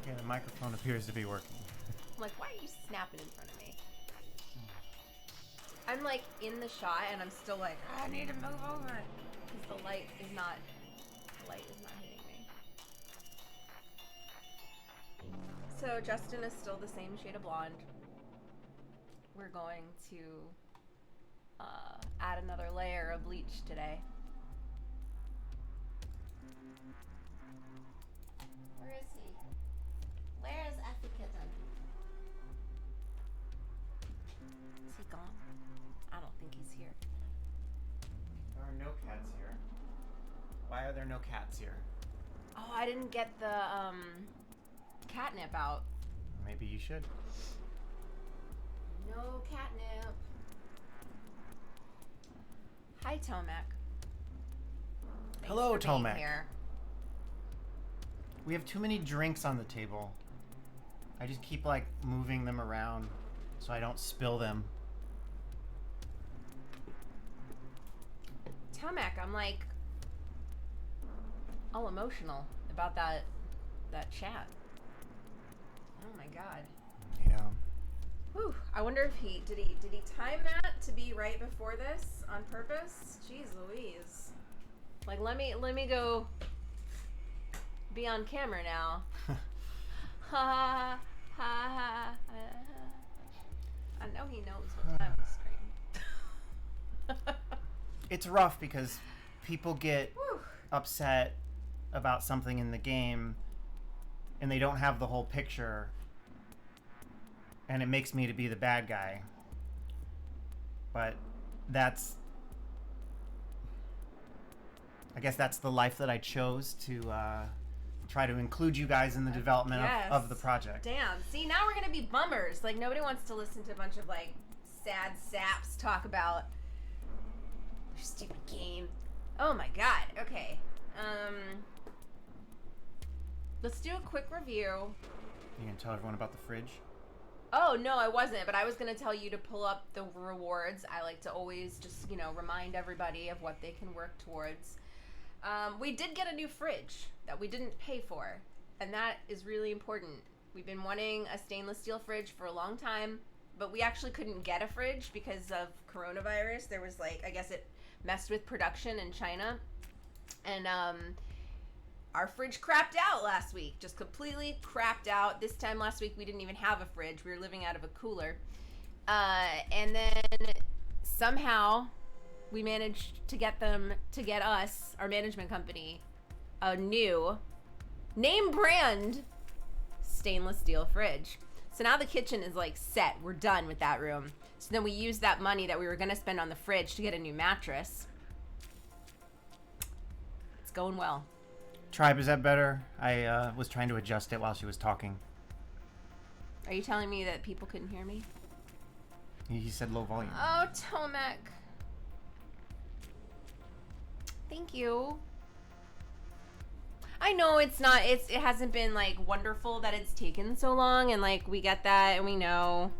Okay, the microphone appears to be working. I'm like, why are you snapping in front of me? I'm like in the shot and I'm still like, I need to move over because the light is not hitting me. So Justin is still the same shade of blonde. We're going to add another layer of bleach today. Where is he? Where is Effie Kitten? Is he gone? I don't think he's here. There are no cats here. Why are there no cats here? Oh, I didn't get the catnip out. Maybe you should. No catnip. Hi, Tomac. Hello, Tomac. Here. We have too many drinks on the table. I just keep like moving them around so I don't spill them. Tomac, I'm like all emotional about that chat. Oh my god. Yeah. Whew. I wonder if did he time that to be right before this on purpose? Jeez Louise. Like let me go be on camera now. Ha ha ha ha. I know he knows what time to scream. It's rough because people get upset about something in the game and they don't have the whole picture, and it makes me to be the bad guy. But I guess that's the life that I chose to try to include you guys in the development of the project. Damn. See, now we're gonna be bummers. Like nobody wants to listen to a bunch of like sad saps talk about their stupid game. Oh my god. Okay. Let's do a quick review. You gonna tell everyone about the fridge? Oh no, I wasn't, but I was gonna tell you to pull up the rewards. I like to always just, remind everybody of what they can work towards. We did get a new fridge that we didn't pay for, and that is really important. We've been wanting a stainless steel fridge for a long time, but we actually couldn't get a fridge because of coronavirus. There was I guess it messed with production in China, and our fridge crapped out last week, just completely crapped out. This time last week we didn't even have a fridge. We were living out of a cooler, and then somehow we managed to get us, our management company, a new name brand stainless steel fridge. So now the kitchen is set. We're done with that room. So then we used that money that we were going to spend on the fridge to get a new mattress. It's going well. Tribe, is that better? I was trying to adjust it while she was talking. Are you telling me that people couldn't hear me? He said low volume. Oh, Tomac. Thank you. I know it hasn't been wonderful that it's taken so long, and we get that and we know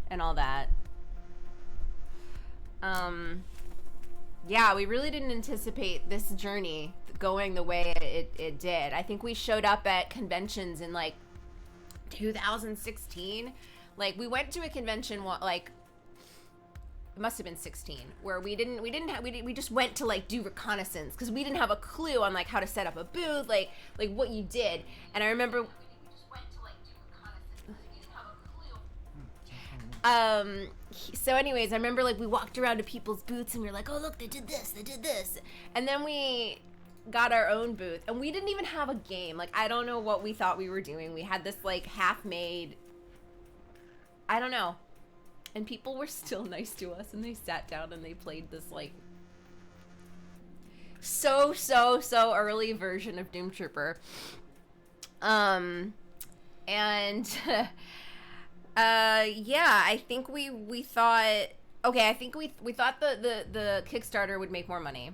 and all that. Yeah, we really didn't anticipate this journey going the way it did. I think we showed up at conventions in 2016. We went to a convention it must have been 16, where we just went to do reconnaissance because we didn't have a clue on how to set up a booth, what you did. And I remember we just went to do reconnaissance because we didn't have a clue. So anyways, I remember we walked around to people's booths and we were like, oh look, they did this, and then we got our own booth and we didn't even have a game. I don't know what we thought we were doing. We had this half-made, I don't know. And people were still nice to us, and they sat down and they played this so early version of Doomtrooper. And yeah, I think we thought, okay, I think we thought the Kickstarter would make more money.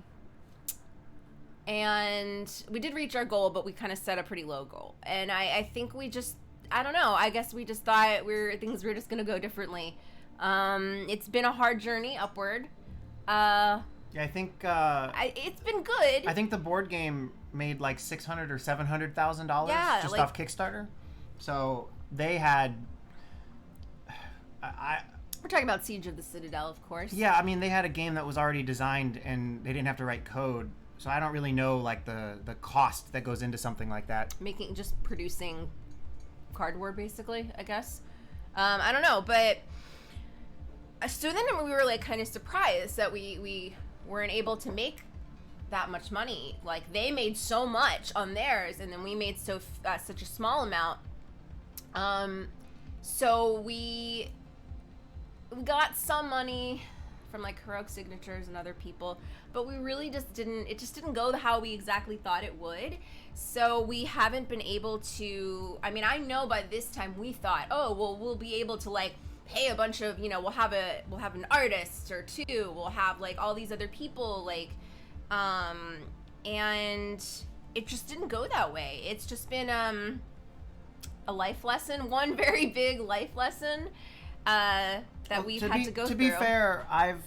And we did reach our goal, but we kind of set a pretty low goal. And I think we just, I don't know, I guess we just thought things were just going to go differently. It's been a hard journey upward. Yeah, I think it's been good. I think the board game made $600,000 or $700,000 yeah, just off Kickstarter. So they had... We're talking about Siege of the Citadel, of course. Yeah, I mean, they had a game that was already designed and they didn't have to write code. So I don't really know, like, the cost that goes into something like that. Just producing cardboard, basically, I guess. I don't know, but... So then we were, like, kind of surprised that we weren't able to make that much money. Like, they made so much on theirs, and then we made such a small amount. So we got some money from, like, Heroic Signatures and other people, but we really just didn't go how we exactly thought it would. So we haven't been able to, I mean, I know by this time we thought, oh, well, we'll be able to, like, pay a bunch of, we'll have an artist or two, we'll have, like, all these other people, like, and it just didn't go that way. It's just been, a life lesson, one very big life lesson, that we've had to go through. To be fair, I've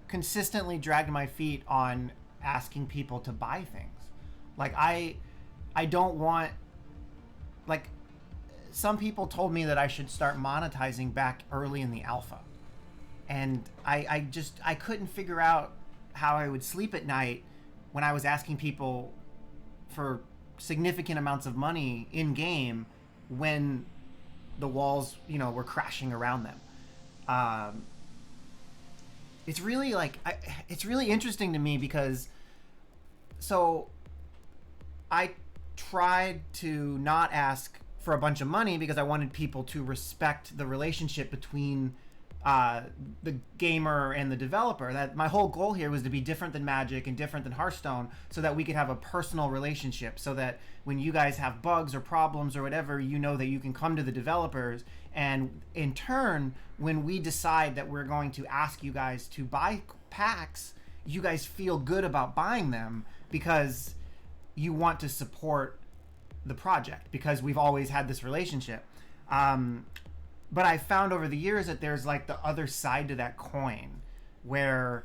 consistently dragged my feet on asking people to buy things. Like, I don't want, like, some people told me that I should start monetizing back early in the alpha. And I couldn't figure out how I would sleep at night when I was asking people for significant amounts of money in game when the walls, were crashing around them. It's really it's really interesting to me because, so I tried to not ask for a bunch of money because I wanted people to respect the relationship between the gamer and the developer. That my whole goal here was to be different than Magic and different than Hearthstone, so that we could have a personal relationship, so that when you guys have bugs or problems or whatever, you know that you can come to the developers, and in turn, when we decide that we're going to ask you guys to buy packs, you guys feel good about buying them because you want to support the project, because we've always had this relationship. But I found over the years that there's, like, the other side to that coin, where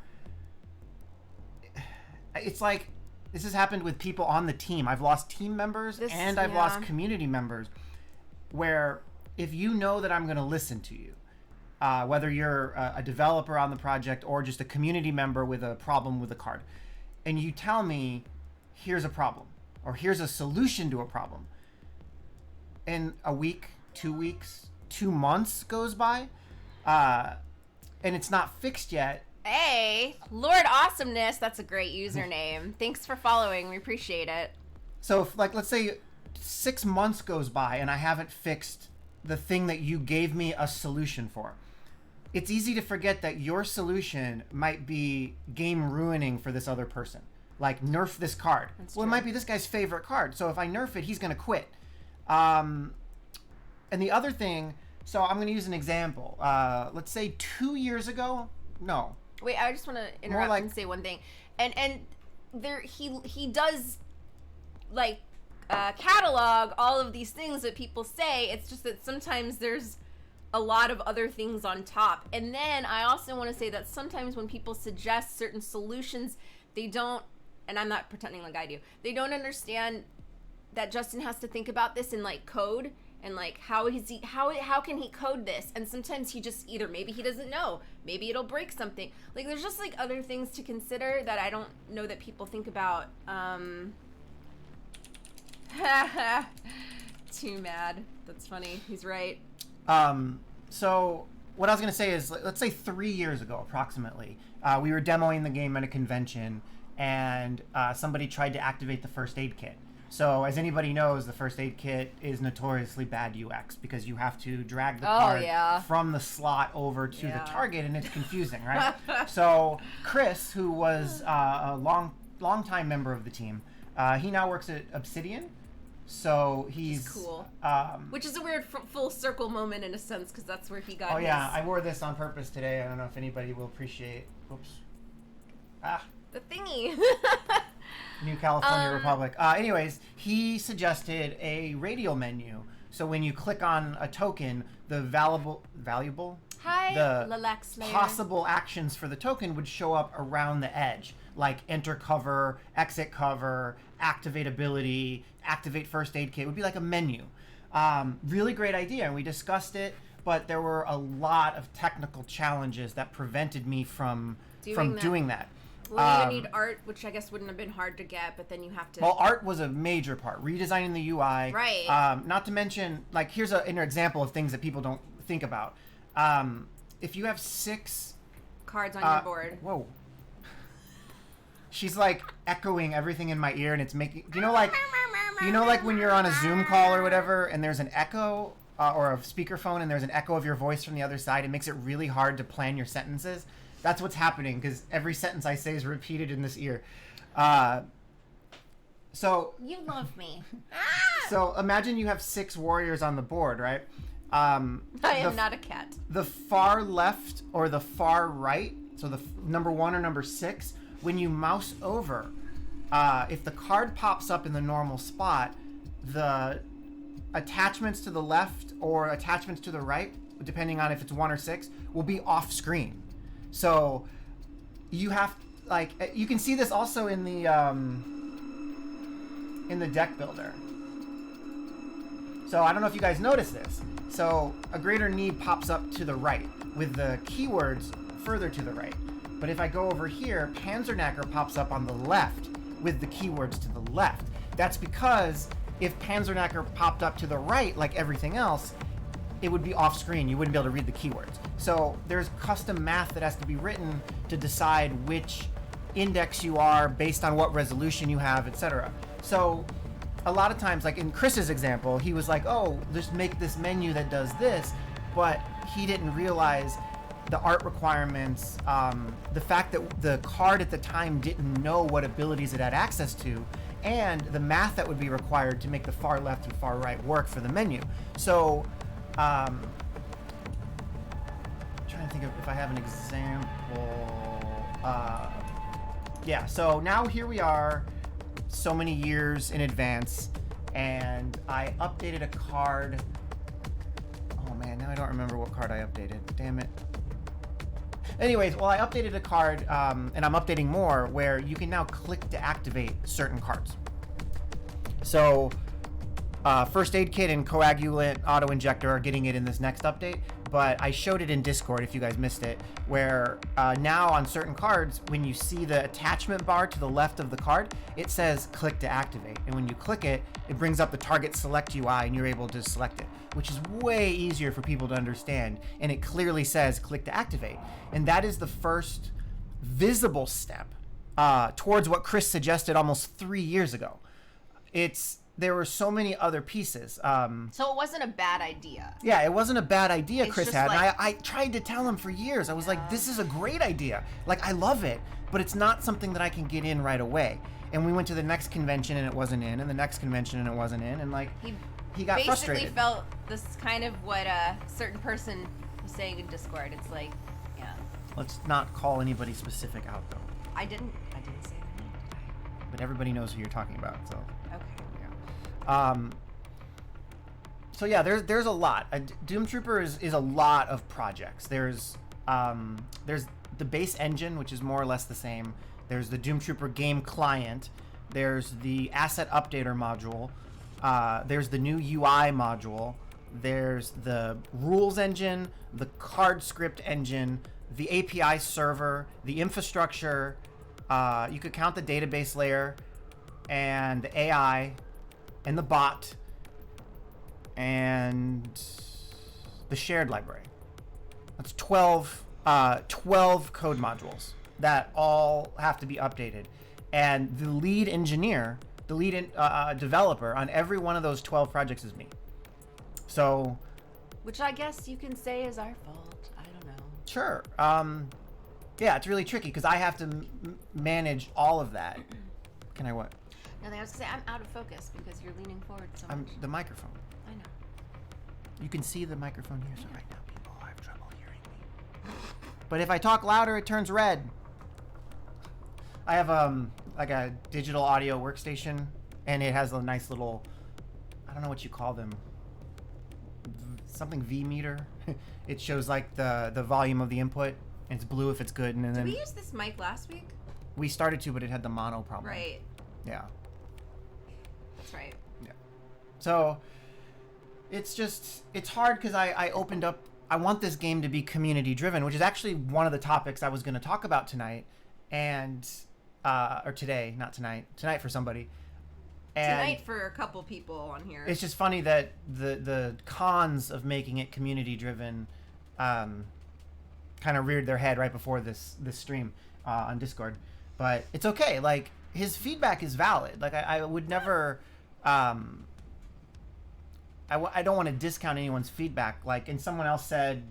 it's like, this has happened with people on the team. I've lost team members and I've lost community members, where if you know that I'm going to listen to you, whether you're a developer on the project or just a community member with a problem with a card, and you tell me, here's a problem, or here's a solution to a problem, and a week, 2 weeks, 2 months goes by, and it's not fixed yet. Hey, Lord Awesomeness, that's a great username. Thanks for following, we appreciate it. So, if, like, let's say 6 months goes by and I haven't fixed the thing that you gave me a solution for, it's easy to forget that your solution might be game ruining for this other person. Like, nerf this card. Well, it might be this guy's favorite card, so if I nerf it, he's going to quit. And the other thing, so I'm going to use an example. Let's say 2 years ago. No. Wait, I just want to interrupt and say one thing. And there he does, like, catalog all of these things that people say. It's just that sometimes there's a lot of other things on top. And then I also want to say that sometimes when people suggest certain solutions, they don't, and I'm not pretending like I do, they don't understand that Justin has to think about this in, like, code, and, like, how can he code this? And sometimes he just either, maybe he doesn't know, maybe it'll break something. Like, there's just, like, other things to consider that I don't know that people think about. Too mad. That's funny. He's right. So what I was going to say is, let's say 3 years ago, approximately, we were demoing the game at a convention, and somebody tried to activate the first aid kit. So, as anybody knows, the first aid kit is notoriously bad UX because you have to drag the card from the slot over to the target, and it's confusing, right? So, Chris, who was a long-time member of the team, he now works at Obsidian. So he's cool. Which is a weird full circle moment in a sense, because that's where he got. Oh yeah, I wore this on purpose today. I don't know if anybody will appreciate. Oops. The thingy. New California Republic. Anyways, he suggested a radial menu. So when you click on a token, the valuable possible actions for the token would show up around the edge, like enter cover, exit cover, activate ability, activate first aid kit. It would be like a menu. Really great idea, and we discussed it, but there were a lot of technical challenges that prevented me from doing that. Well, you need art, which I guess wouldn't have been hard to get, but then you have to... Well, art was a major part. Redesigning the UI. Right. Not to mention, like, here's an example of things that people don't think about. If you have 6... cards on your board. Whoa. She's, like, echoing everything in my ear, and it's making... You know, like when you're on a Zoom call or whatever, and there's an echo, or a speakerphone, and there's an echo of your voice from the other side, it makes it really hard to plan your sentences. That's what's happening, because every sentence I say is repeated in this ear. So you love me. So imagine you have 6 warriors on the board, right? I am not a cat. The far left or the far right, so the number 1 or number 6, when you mouse over, if the card pops up in the normal spot, the attachments to the left or attachments to the right, depending on if it's 1 or 6, will be off screen. So you have, like, you can see this also in the deck builder. So I don't know if you guys noticed this. So a greater need pops up to the right with the keywords further to the right. But if I go over here, Panzerknacker pops up on the left with the keywords to the left. That's because if Panzerknacker popped up to the right, like everything else, it would be off screen. You wouldn't be able to read the keywords. So there's custom math that has to be written to decide which index you are based on what resolution you have, etc. So a lot of times, like in Chris's example, he was like, oh, just make this menu that does this, but he didn't realize the art requirements, the fact that the card at the time didn't know what abilities it had access to, and the math that would be required to make the far left and far right work for the menu. So, trying to think of if I have an example. Yeah, so now here we are, so many years in advance, and I updated a card. Oh man, now I don't remember what card I updated. Damn it. Anyways, well, I updated a card, and I'm updating more, where you can now click to activate certain cards. So, First Aid Kit and Coagulant Auto Injector are getting it in this next update, but I showed it in Discord if you guys missed it, where now on certain cards, when you see the attachment bar to the left of the card, it says click to activate. And when you click it, it brings up the target select UI and you're able to select it, which is way easier for people to understand. And it clearly says click to activate. And that is the first visible step towards what Chris suggested almost 3 years ago. There were so many other pieces. So it wasn't a bad idea. Yeah, it wasn't a bad idea Chris had. Like, and I tried to tell him for years. I was like, this is a great idea. Like, I love it, but it's not something that I can get in right away. And we went to the next convention and it wasn't in, and the next convention and it wasn't in, and like, he got frustrated. Basically felt this is kind of what a certain person was saying in Discord. It's like, yeah. Let's not call anybody specific out, though. I didn't say their name, did I? But everybody knows who you're talking about, so. Okay. So yeah, there's a lot. Doomtrooper is a lot of projects. There's the base engine, which is more or less the same. There's the Doomtrooper game client. There's the asset updater module. There's the new UI module. There's the rules engine, the card script engine, the API server, the infrastructure. You could count the database layer, and the AI, and the bot, and the shared library. That's 12 code modules that all have to be updated. And the lead engineer, the lead developer on every one of those 12 projects is me. So, which I guess you can say is our fault. I don't know. Sure. Yeah, it's really tricky because I have to manage all of that. Can I what? Nothing. I was gonna say I'm out of focus because you're leaning forward so much. The microphone. I know. You can see the microphone here, so right now people have trouble hearing me. But if I talk louder, it turns red. I have like a digital audio workstation, and it has a nice little, I don't know what you call them, something V meter. It shows like the volume of the input, and it's blue if it's good, and then. Did we use this mic last week? We started to, but it had the mono problem. Right. Yeah. That's right. Yeah. So, it's hard because I opened up. I want this game to be community driven, which is actually one of the topics I was going to talk about tonight, and or today, not tonight. Tonight for somebody. And tonight for a couple people on here. It's just funny that the cons of making it community driven kind of reared their head right before this stream on Discord, but it's okay. Like, his feedback is valid. Like, I would never I don't want to discount anyone's feedback. Like, and someone else said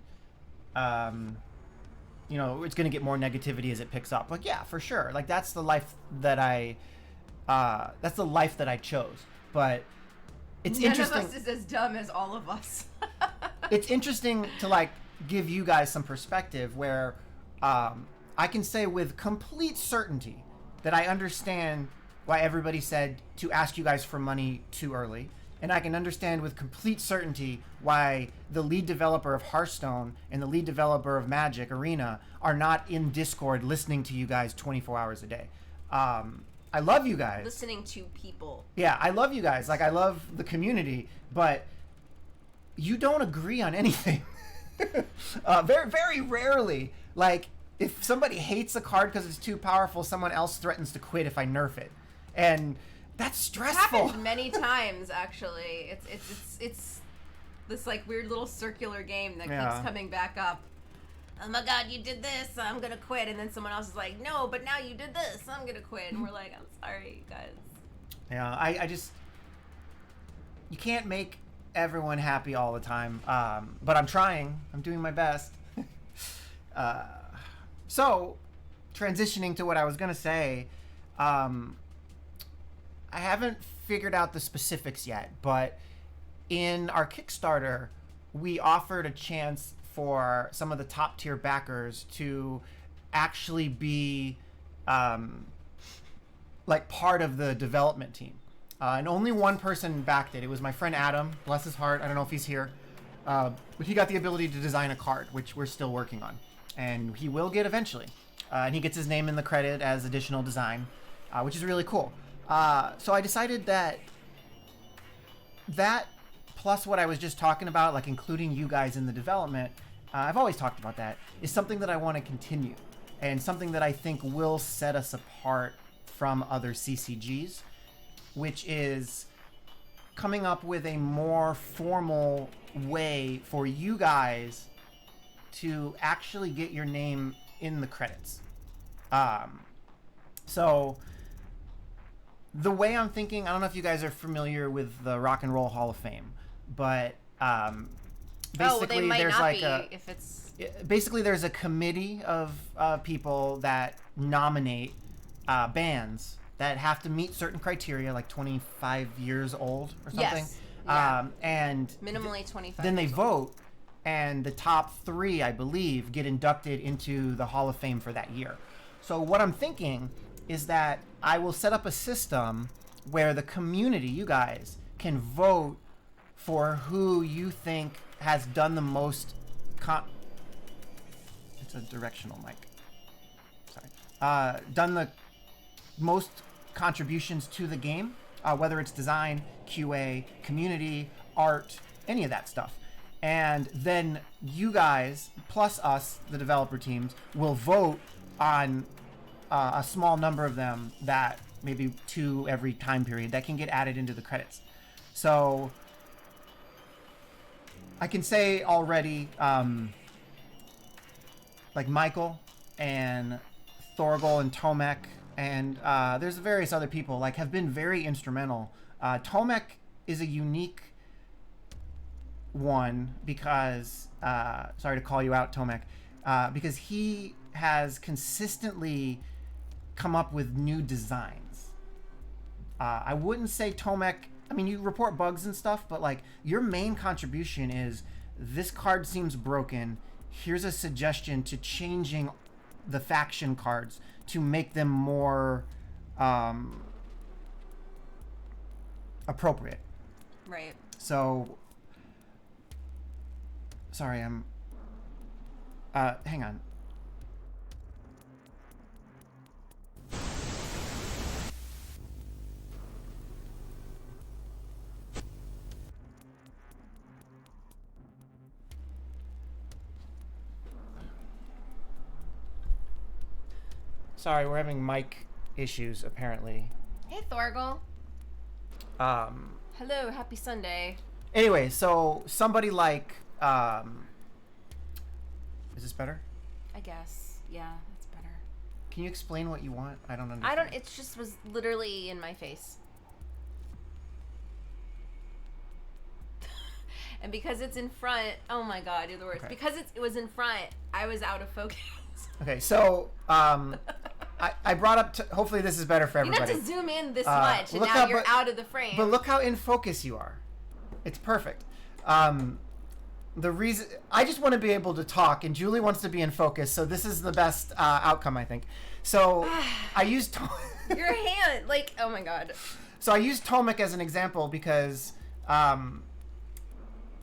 you know, it's going to get more negativity as it picks up. Like, yeah, for sure. Like, that's the life that I chose. But it's interesting. None of us is as dumb as all of us. It's interesting to, like, give you guys some perspective where I can say with complete certainty that I understand why everybody said to ask you guys for money too early. And I can understand with complete certainty why the lead developer of Hearthstone and the lead developer of Magic Arena are not in Discord listening to you guys 24 hours a day. I love you guys. Listening to people. Yeah, I love you guys. Like, I love the community, but you don't agree on anything. Very, very rarely. Like, if somebody hates a card because it's too powerful, someone else threatens to quit if I nerf it. And that's stressful. It's happened many times, actually. It's this, like, weird little circular game that keeps coming back up. Oh my god, you did this, I'm gonna quit. And then someone else is like, no, but now you did this, I'm gonna quit. And we're like, I'm sorry, guys. Yeah, I just... You can't make everyone happy all the time. But I'm trying. I'm doing my best. So, transitioning to what I was gonna say, I haven't figured out the specifics yet, but in our Kickstarter, we offered a chance for some of the top tier backers to actually be like part of the development team. And only one person backed it. It was my friend Adam, bless his heart. I don't know if he's here. But he got the ability to design a card, which we're still working on. And he will get eventually. And he gets his name in the credit as additional design, which is really cool. So I decided that plus what I was just talking about, like including you guys in the development, I've always talked about that, is something that I want to continue. And something that I think will set us apart from other CCGs, which is coming up with a more formal way for you guys to actually get your name in the credits. So the way I'm thinking, I don't know if you guys are familiar with the Rock and Roll Hall of Fame, but basically they might there's not like be if it's... Basically there's a committee of people that nominate bands that have to meet certain criteria, like 25 years old or something. Yes. Yeah. And minimally 25 then they years old. vote, and the top 3, I believe, get inducted into the Hall of Fame for that year. So what I'm thinking is that I will set up a system where the community, you guys, can vote for who you think has done the most it's a directional mic. Sorry. Done the most contributions to the game, whether it's design, QA, community, art, any of that stuff. And then you guys, plus us, the developer teams, will vote on a small number of them, that maybe 2 every time period, that can get added into the credits. So I can say already, like Michael and Thorgal and Tomek, and there's various other people, like, have been very instrumental. Tomek is a unique one because, sorry to call you out, Tomek, because he has consistently come up with new designs. I wouldn't say Tomek, I mean, you report bugs and stuff, but like, your main contribution is, this card seems broken, here's a suggestion to changing the faction cards to make them more appropriate. Right. So, sorry, I'm hang on. Sorry, we're having mic issues apparently. Hey, Thorgal. Hello, happy Sunday. Anyway, so somebody like is this better? I guess. Yeah, that's better. Can you explain what you want? I don't understand. It just was literally in my face. And because it's in front, oh my god, you're the worst. Okay. Because it was in front, I was out of focus. Okay, so I brought up. Hopefully, this is better for You everybody. have to zoom in this much, and look now how- you're but- out of the frame. But look how in focus you are. It's perfect. The reason I just want to be able to talk, and Julie wants to be in focus, so this is the best outcome, I think. So I used Your hand, like, oh my god. So I used Tomek as an example because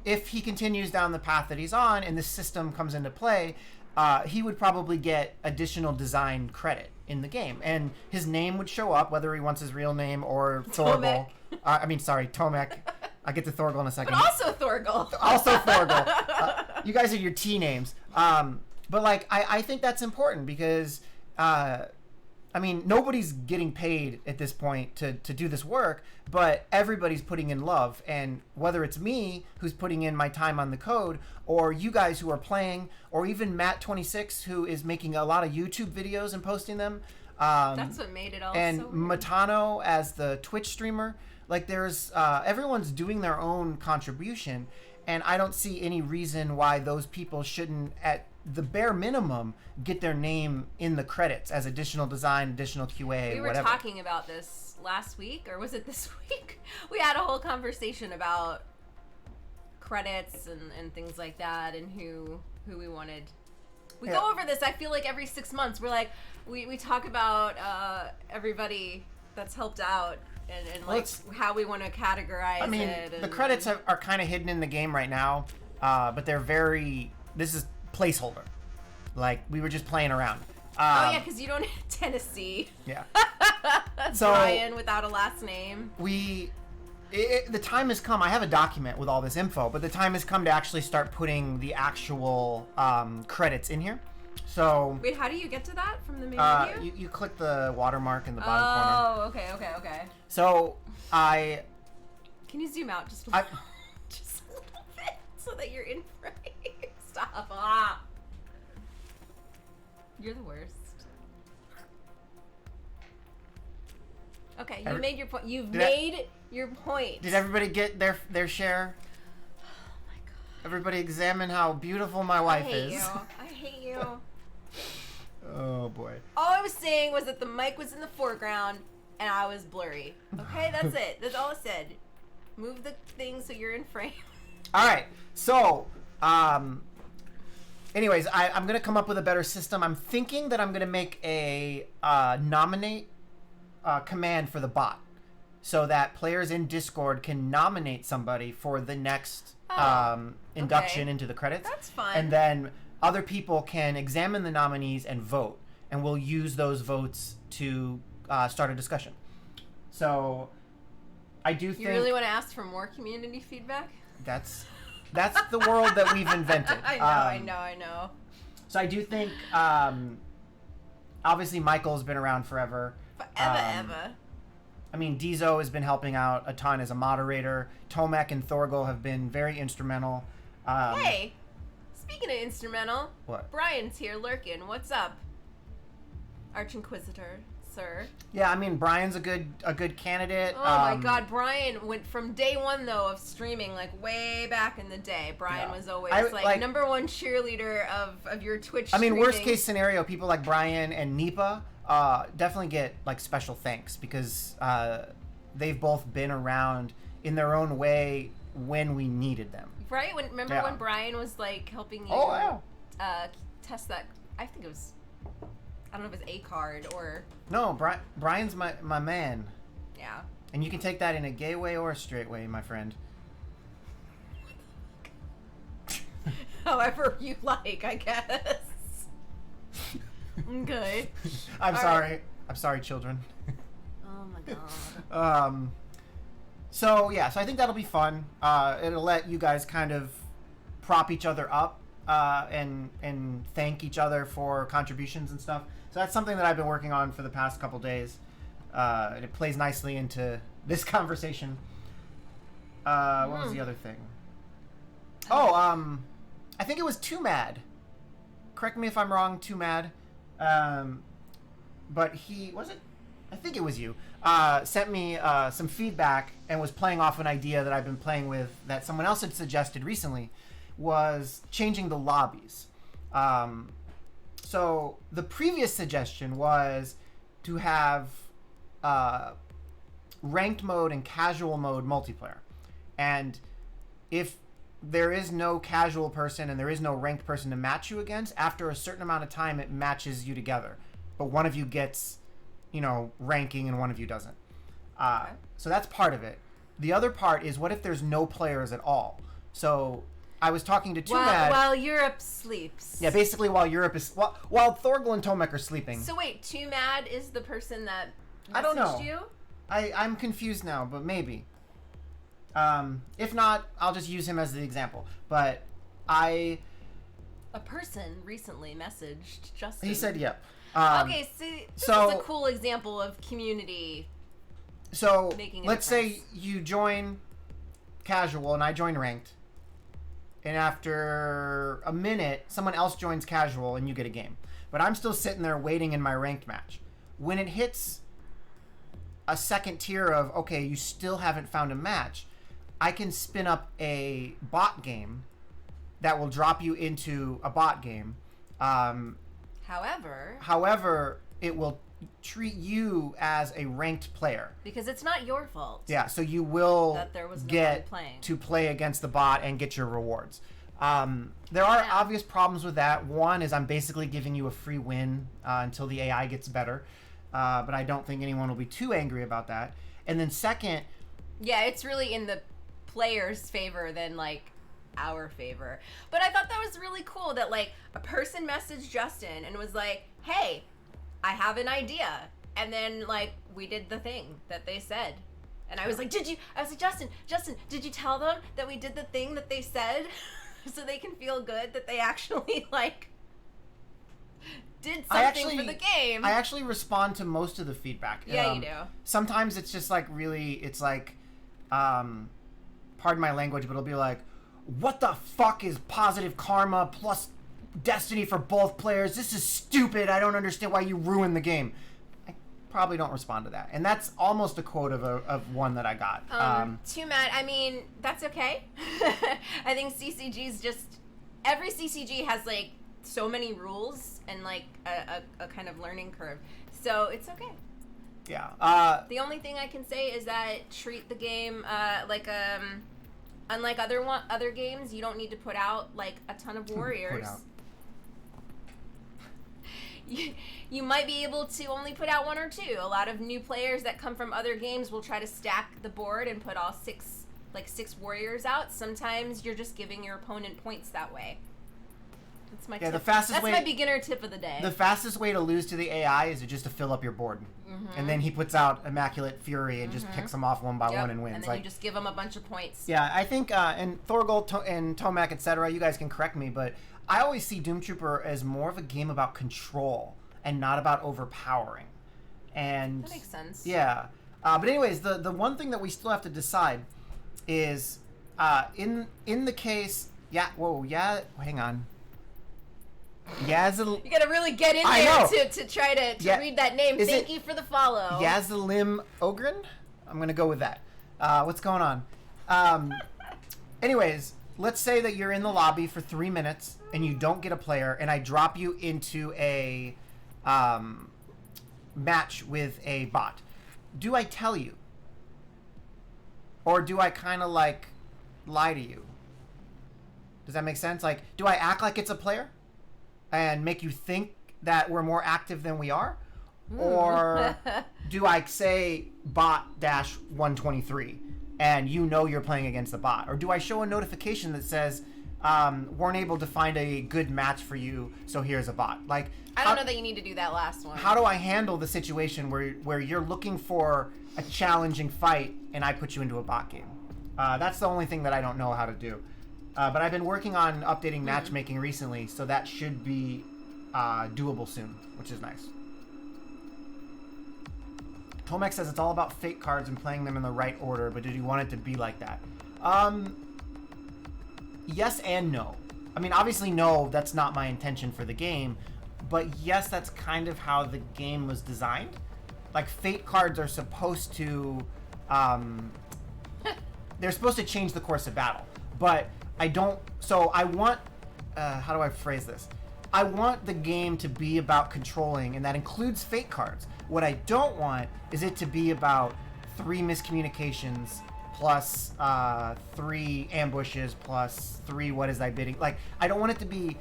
if he continues down the path that he's on, and this system comes into play, he would probably get additional design credit in the game, and his name would show up, whether he wants his real name or Thorgal. Tomek. I'll get to Thorgal in a second. But also Thorgal. Also Thorgal. You guys are your T names. But like, I think that's important because, nobody's getting paid at this point to do this work, but everybody's putting in love. And whether it's me who's putting in my time on the code, or you guys who are playing, or even Matt26 who is making a lot of YouTube videos and posting them. That's what made it all and so weird. Matano as the Twitch streamer. Like, there's everyone's doing their own contribution, and I don't see any reason why those people shouldn't, at the bare minimum, get their name in the credits as additional design, additional QA, We were whatever. talking about this last week, or was it this week? We had a whole conversation about credits and things like that, and who we wanted. We Yeah. go over this, I feel like every 6 months. We're like, we talk about everybody that's helped out. And Well, like how we want to categorize it. The credits are kind of hidden in the game right now, but they're this is placeholder. Like, we were just playing around. Oh yeah, because you don't Tennessee. Yeah. Brian without a last name. The time has come. I have a document with all this info, but the time has come to actually start putting the actual credits in here. So Wait, how do you get to that from the main menu? you click the watermark in the bottom corner. Oh, okay. So Can you zoom out just I- just a little bit so that you're in frame? Stop. Ah. You're the worst. Okay, you made your point. You've made your point. Did everybody get their share? Oh my god. Everybody examine how beautiful my wife is. I hate you. Oh boy. All I was saying was that the mic was in the foreground and I was blurry. Okay, that's it. That's all I said. Move the thing so you're in frame. All right. So, anyways, I'm gonna come up with a better system. I'm thinking that I'm gonna make a nominate command for the bot, so that players in Discord can nominate somebody for the next induction into the credits. That's fun. And then other people can examine the nominees and vote, and we'll use those votes to start a discussion. So, I do think You really want to ask for more community feedback? that's the world that we've invented. I know. So I do think, obviously Michael's been around forever. Ever. I mean, Dizo has been helping out a ton as a moderator. Tomek and Thorgal have been very instrumental. Hey, speaking of instrumental, What? Brian's here lurking. What's up, Arch Inquisitor, sir? Yeah, I mean, Brian's a good candidate. Oh my god, Brian went from day one, though, of streaming, like, way back in the day. Brian Yeah. was always, like number one cheerleader of your Twitch I mean, streaming. worst case scenario, people like Brian and Nipa definitely get, like, special thanks because they've both been around in their own way when we needed them. Right? Remember Yeah. when Brian was, like, helping you Oh, yeah. test that, I think it was, I don't know if it was a card or, No, Brian's my man. yeah. And you can take that in a gay way or a straight way, my friend. However you like, I guess. Okay. I'm All sorry. right. I'm sorry, children. Oh my god. So I think that'll be fun. It'll let you guys kind of prop each other up and thank each other for contributions and stuff. So that's something that I've been working on for the past couple days. And it plays nicely into this conversation. What was the other thing? I think it was Too Mad. Correct me if I'm wrong, Too Mad. But I think it was you. Sent me some feedback and was playing off an idea that I've been playing with that someone else had suggested recently, was changing the lobbies. So the previous suggestion was to have ranked mode and casual mode multiplayer. And if there is no casual person and there is no ranked person to match you against, after a certain amount of time it matches you together. But one of you gets, ranking and one of you doesn't. So that's part of it. The other part is, what if there's no players at all? So I was talking to while Europe sleeps. Yeah, basically while Europe is while Thorgal and Tomek are sleeping. So wait, Too Mad is the person that messaged I don't know. You? I'm confused now, but maybe. If not, I'll just use him as the example. But a person recently messaged Justin. He said yep. Okay, see, this is a cool example of community. So making let's say you join casual and I join ranked, and after a minute, someone else joins casual and you get a game. But I'm still sitting there waiting in my ranked match. When it hits a second tier of, okay, you still haven't found a match, I can spin up a bot game that will drop you into a bot game. However, it will treat you as a ranked player. Because it's not your fault. Yeah, so you will that there was no get to play against the bot and get your rewards. There are obvious problems with that. One is I'm basically giving you a free win until the AI gets better. But I don't think anyone will be too angry about that. And then second... Yeah, it's really in the player's favor than, our favor. But I thought that was really cool that, a person messaged Justin and was like, hey, I have an idea. And then, we did the thing that they said. And I was like, Justin, did you tell them that we did the thing that they said? So they can feel good that they actually, did something for the game. I actually respond to most of the feedback. Yeah, you do. Sometimes it's just pardon my language, but it'll be like, what the fuck is positive karma plus destiny for both players? This is stupid. I don't understand why you ruined the game. I probably don't respond to that. And that's almost a quote of one that I got. Too Mad. I mean, that's okay. I think CCG's just... Every CCG has, so many rules and, a kind of learning curve. So it's okay. Yeah. The only thing I can say is that treat the game unlike other games, you don't need to put out a ton of warriors. You might be able to only put out one or two. A lot of new players that come from other games will try to stack the board and put all six warriors out. Sometimes you're just giving your opponent points that way. That's my tip. That's my beginner tip of the day. The fastest way to lose to the AI is just to fill up your board. Mm-hmm. And then he puts out Immaculate Fury and just picks them off one by one and wins. And then you just give them a bunch of points. Yeah, I think, and Thorgal and Tomek, etc., you guys can correct me, but I always see Doomtrooper as more of a game about control and not about overpowering. And that makes sense. Yeah. But anyways, the one thing that we still have to decide is, in the case... hang on. You gotta really get in there to try to read that name. Thank you for the follow. Yazalim Ogren? I'm gonna go with that. What's going on? Anyways, let's say that you're in the lobby for 3 minutes and you don't get a player, and I drop you into a match with a bot. Do I tell you? Or do I kind of lie to you? Does that make sense? Do I act like it's a player and make you think that we're more active than we are? Or do I say bot-123 and you're playing against the bot? Or do I show a notification that says, weren't able to find a good match for you, so here's a bot? I don't know that you need to do that last one. How do I handle the situation where you're looking for a challenging fight and I put you into a bot game? That's the only thing that I don't know how to do. But I've been working on updating matchmaking recently, so that should be doable soon, which is nice. Tomek says it's all about fate cards and playing them in the right order, but did you want it to be like that? Yes and no. I mean, obviously, no, that's not my intention for the game, but yes, that's kind of how the game was designed. Like, fate cards are supposed to, they're supposed to change the course of battle, but I don't, so I want, how do I phrase this? I want the game to be about controlling, and that includes fate cards. What I don't want is it to be about 3 miscommunications plus 3 ambushes plus 3 what is thy bidding. Like, I don't want it to be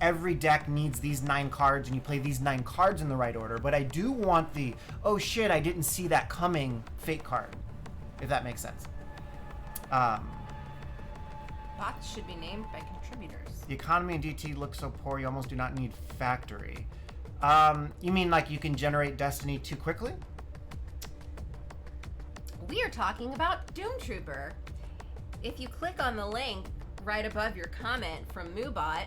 every deck needs these 9 cards and you play these 9 cards in the right order, but I do want the, oh shit, I didn't see that coming fate card, if that makes sense. Bots should be named by contributors. The economy in DT looks so poor you almost do not need factory. You mean like you can generate Destiny too quickly? We are talking about Doomtrooper. If you click on the link right above your comment from Moobot,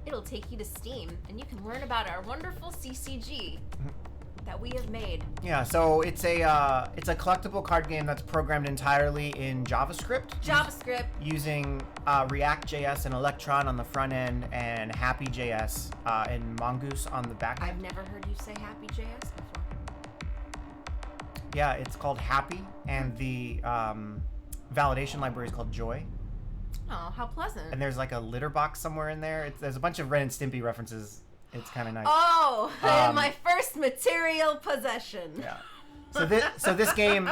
it'll take you to Steam, and you can learn about our wonderful CCG that we have made. Yeah, so it's a collectible card game that's programmed entirely in JavaScript. Using React.js and Electron on the front end, and Happy.js and Mongoose on the back end. I've never heard you say Happy.js before. Yeah, it's called Happy, and the validation library is called Joy. Oh, how pleasant. And there's like a litter box somewhere in there. There's a bunch of Ren and Stimpy references. It's kind of nice. Oh, my first material possession. Yeah. So this game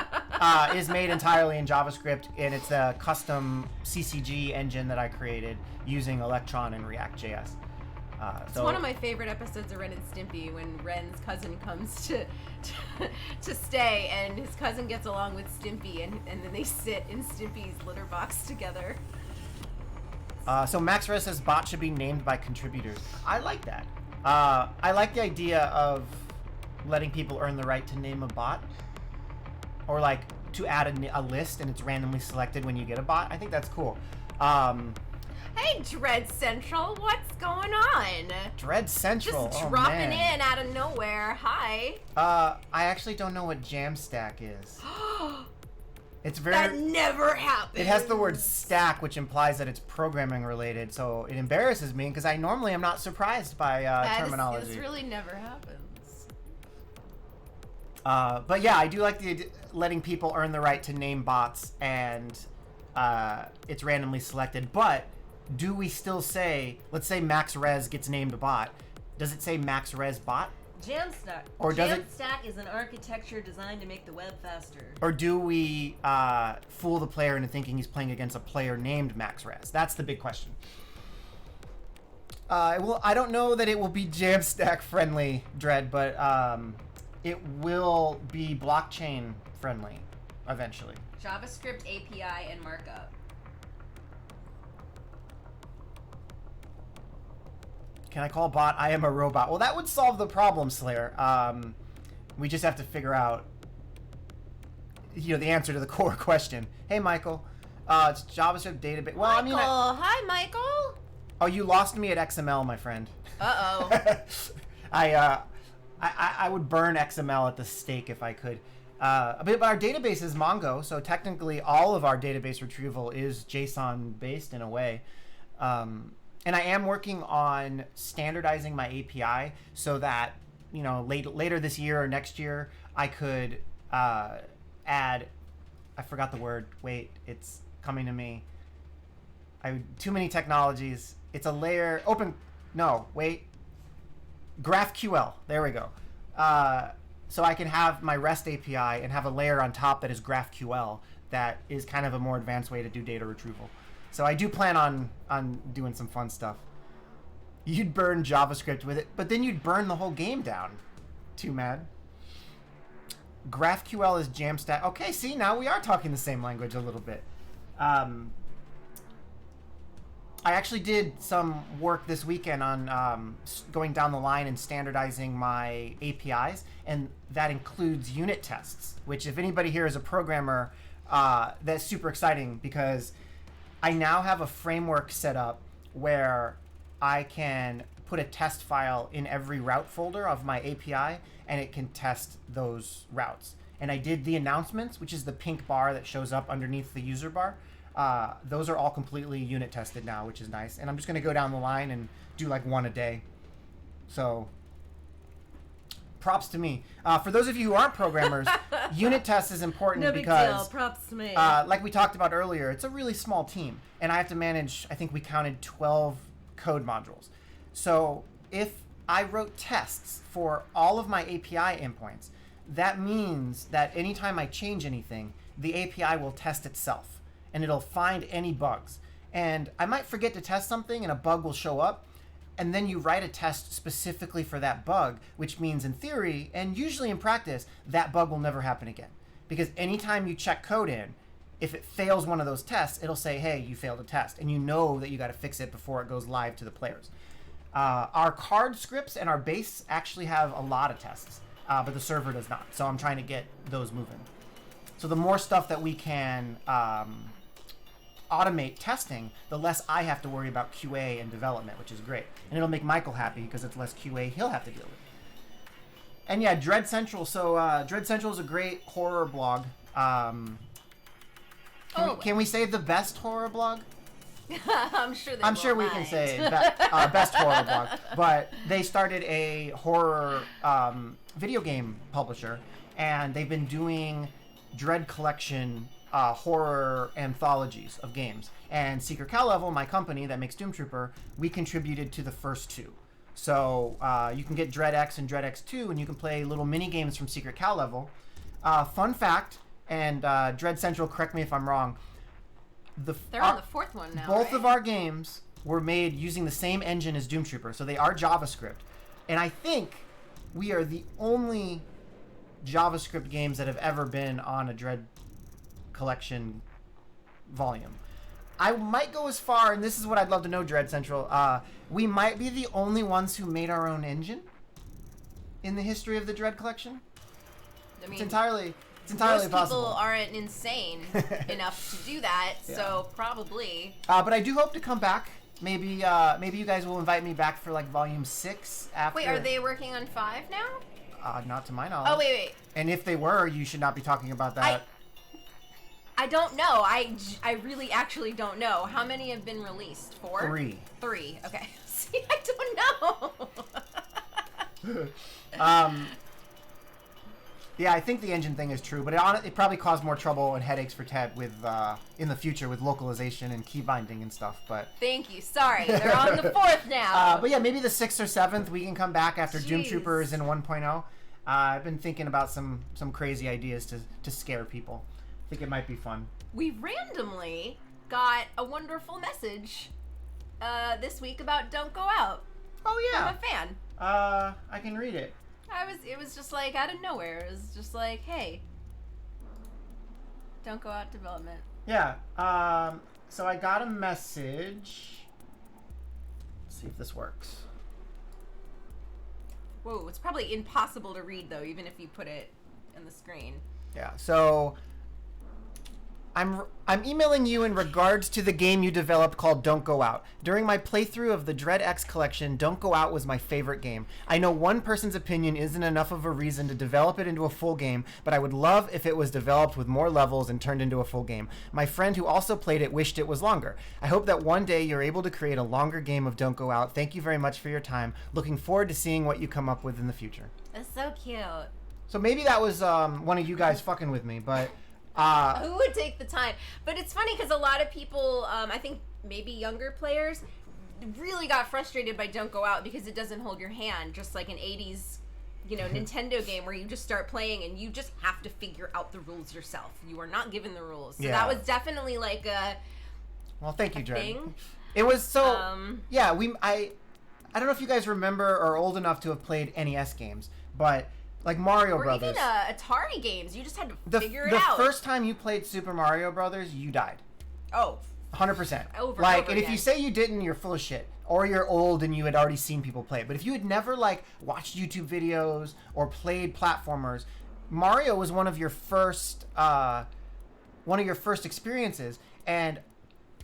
is made entirely in JavaScript, and it's a custom CCG engine that I created using Electron and React.js. It's one of my favorite episodes of Ren and Stimpy, when Ren's cousin comes to stay, and his cousin gets along with Stimpy, and then they sit in Stimpy's litter box together. So Max Rez says bot should be named by contributors. I like that. I like the idea of letting people earn the right to name a bot, or like to add a list and it's randomly selected when you get a bot. I think that's cool. Hey, Dread Central, what's going on? Dread Central, just dropping in out of nowhere. Hi. I actually don't know what Jamstack is. It's very. That never happened. It has the word stack, which implies that it's programming related. So it embarrasses me because I normally am not surprised by terminology. This really never happens. But yeah, I do like letting people earn the right to name bots, and it's randomly selected. But do we still say, let's say Max Rez gets named a bot? Does it say Max Rez bot? Jamstack. Or does Jamstack is an architecture designed to make the web faster. Or do we fool the player into thinking he's playing against a player named Max Rez? That's the big question. Well, I don't know that it will be Jamstack friendly, Dread, but it will be blockchain friendly eventually. JavaScript API and markup. Can I call bot I am a robot? Well, that would solve the problem, Slayer. We just have to figure out, the answer to the core question. Hey, Michael. It's JavaScript database. Well, Michael. Hi, Michael. Oh, you lost me at XML, my friend. Uh-oh. I would burn XML at the stake if I could. But our database is Mongo, so technically all of our database retrieval is JSON-based in a way. And I am working on standardizing my API so that, later this year or next year, I could add, I forgot the word. Wait, it's coming to me. Too many technologies. It's a layer, GraphQL. There we go. So I can have my REST API and have a layer on top that is GraphQL that is kind of a more advanced way to do data retrieval. So I do plan on doing some fun stuff. You'd burn JavaScript with it, but then you'd burn the whole game down. Too mad. GraphQL is Jamstack. Okay, see, now we are talking the same language a little bit. I actually did some work this weekend on going down the line and standardizing my APIs, and that includes unit tests, which if anybody here is a programmer, that's super exciting because I now have a framework set up where I can put a test file in every route folder of my API, and it can test those routes. And I did the announcements, which is the pink bar that shows up underneath the user bar. Those are all completely unit tested now, which is nice. And I'm just going to go down the line and do like one a day. So props to me. For those of you who aren't programmers, unit test is important No big because deal. Props to me. like we talked about earlier, it's a really small team, and I have to manage, I think we counted 12 code modules. So if I wrote tests for all of my API endpoints, that means that anytime I change anything, the API will test itself, and it'll find any bugs. And I might forget to test something, and a bug will show up, and then you write a test specifically for that bug, which means in theory, and usually in practice, that bug will never happen again. Because anytime you check code in, if it fails one of those tests, it'll say, hey, you failed a test. And you know that you got to fix it before it goes live to the players. Our card scripts and our base actually have a lot of tests, but the server does not. So I'm trying to get those moving. So the more stuff that we can automate testing, the less I have to worry about QA and development, which is great. And it'll make Michael happy because it's less QA he'll have to deal with. And yeah, Dread Central. So Dread Central is a great horror blog. Can we say the best horror blog? I'm sure they I'm sure we can say best horror blog. But they started a horror video game publisher, and they've been doing Dread Collection horror anthologies of games. And Secret Cow Level, my company that makes Doomtrooper, we contributed to the first two. So you can get Dread X and Dread X2, and you can play little mini games from Secret Cow Level. Fun fact, and Dread Central, correct me if I'm wrong. They're on the fourth one now. Both right? of our games were made using the same engine as Doomtrooper, so they are JavaScript. And I think we are the only JavaScript games that have ever been on a Dread Collection volume. I might go as far, and this is what I'd love to know, Dread Central. We might be the only ones who made our own engine in the history of the Dread Collection. I mean, It's entirely most possible. people aren't insane enough to do that, so probably. But I do hope to come back. Maybe you guys will invite me back for like volume 6 after. Wait, are they working on 5 now? Not to my knowledge. Oh, wait. And if they were, you should not be talking about that. I don't know. I really actually don't know. How many have been released? 4? 3. 3. Okay. See, I don't know. Yeah, I think the engine thing is true, but it probably caused more trouble and headaches for Ted with in the future with localization and key binding and stuff. But Thank you. Sorry, they're on the 4th now. but yeah, maybe the 6th or 7th we can come back after Jeez. Doomtrooper is in 1.0. I've been thinking about some crazy ideas to scare people. I think it might be fun. We randomly got a wonderful message this week about Don't Go Out. Oh yeah. I'm a fan. I can read it. It was just like out of nowhere. It was just like, hey, don't go out development. Yeah. So I got a message. Let's see if this works. Whoa, it's probably impossible to read though, even if you put it in the screen. Yeah. So I'm emailing you in regards to the game you developed called Don't Go Out. During my playthrough of the Dread X collection, Don't Go Out was my favorite game. I know one person's opinion isn't enough of a reason to develop it into a full game, but I would love if it was developed with more levels and turned into a full game. My friend who also played it wished it was longer. I hope that one day you're able to create a longer game of Don't Go Out. Thank you very much for your time. Looking forward to seeing what you come up with in the future. That's so cute. So maybe that was one of you guys fucking with me, but... Who would take the time? But it's funny because a lot of people, I think maybe younger players, really got frustrated by Don't Go Out because it doesn't hold your hand, just like an 80s, Nintendo game where you just start playing and you just have to figure out the rules yourself. You are not given the rules. So that was definitely like a Well, thank you, Dre. thing. It was so... yeah, I don't know if you guys remember or are old enough to have played NES games, but... Like Mario or Brothers. Even Atari games. You just had to figure it the out. The first time you played Super Mario Brothers, you died. Oh. 100%. Over like, over and if again. you say you didn't, you're full of shit. Or you're old and you had already seen people play it. But if you had never, watched YouTube videos or played platformers, Mario was one of your first experiences. And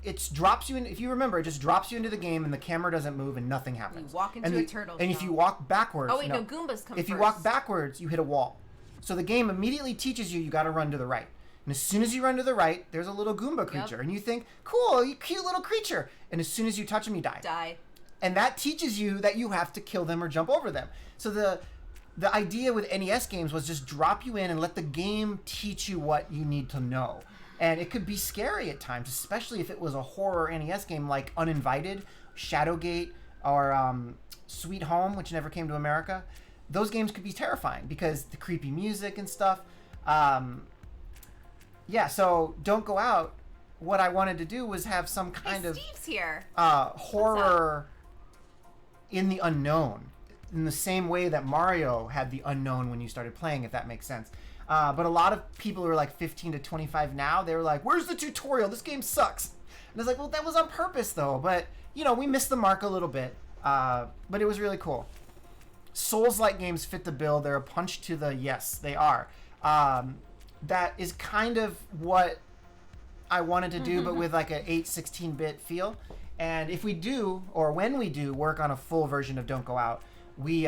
it drops you in. If you remember, it just drops you into the game, and the camera doesn't move, and nothing happens. You walk into a turtle And shell. if you walk backwards, Oh wait, no, Goombas come If first. you walk backwards, you hit a wall. So the game immediately teaches you got to run to the right. And as soon as you run to the right, there's a little Goomba creature, and you think, cool, you cute little creature. And as soon as you touch them, you die. And that teaches you that you have to kill them or jump over them. So the idea with NES games was just drop you in and let the game teach you what you need to know. And it could be scary at times, especially if it was a horror NES game like Uninvited, Shadowgate, or Sweet Home, which never came to America. Those games could be terrifying because the creepy music and stuff. Yeah, so Don't Go Out. What I wanted to do was have some kind of Steve's here. Horror in the unknown, in the same way that Mario had the unknown when you started playing, if that makes sense. But a lot of people who are like 15 to 25 now, they were like, where's the tutorial? This game sucks. And I was like, well, that was on purpose, though. But, we missed the mark a little bit. But it was really cool. Souls-like games fit the bill. They're a punch to the yes, they are. That is kind of what I wanted to do, but with like an 8/16-bit feel. And if we do, or when we do, work on a full version of Don't Go Out, we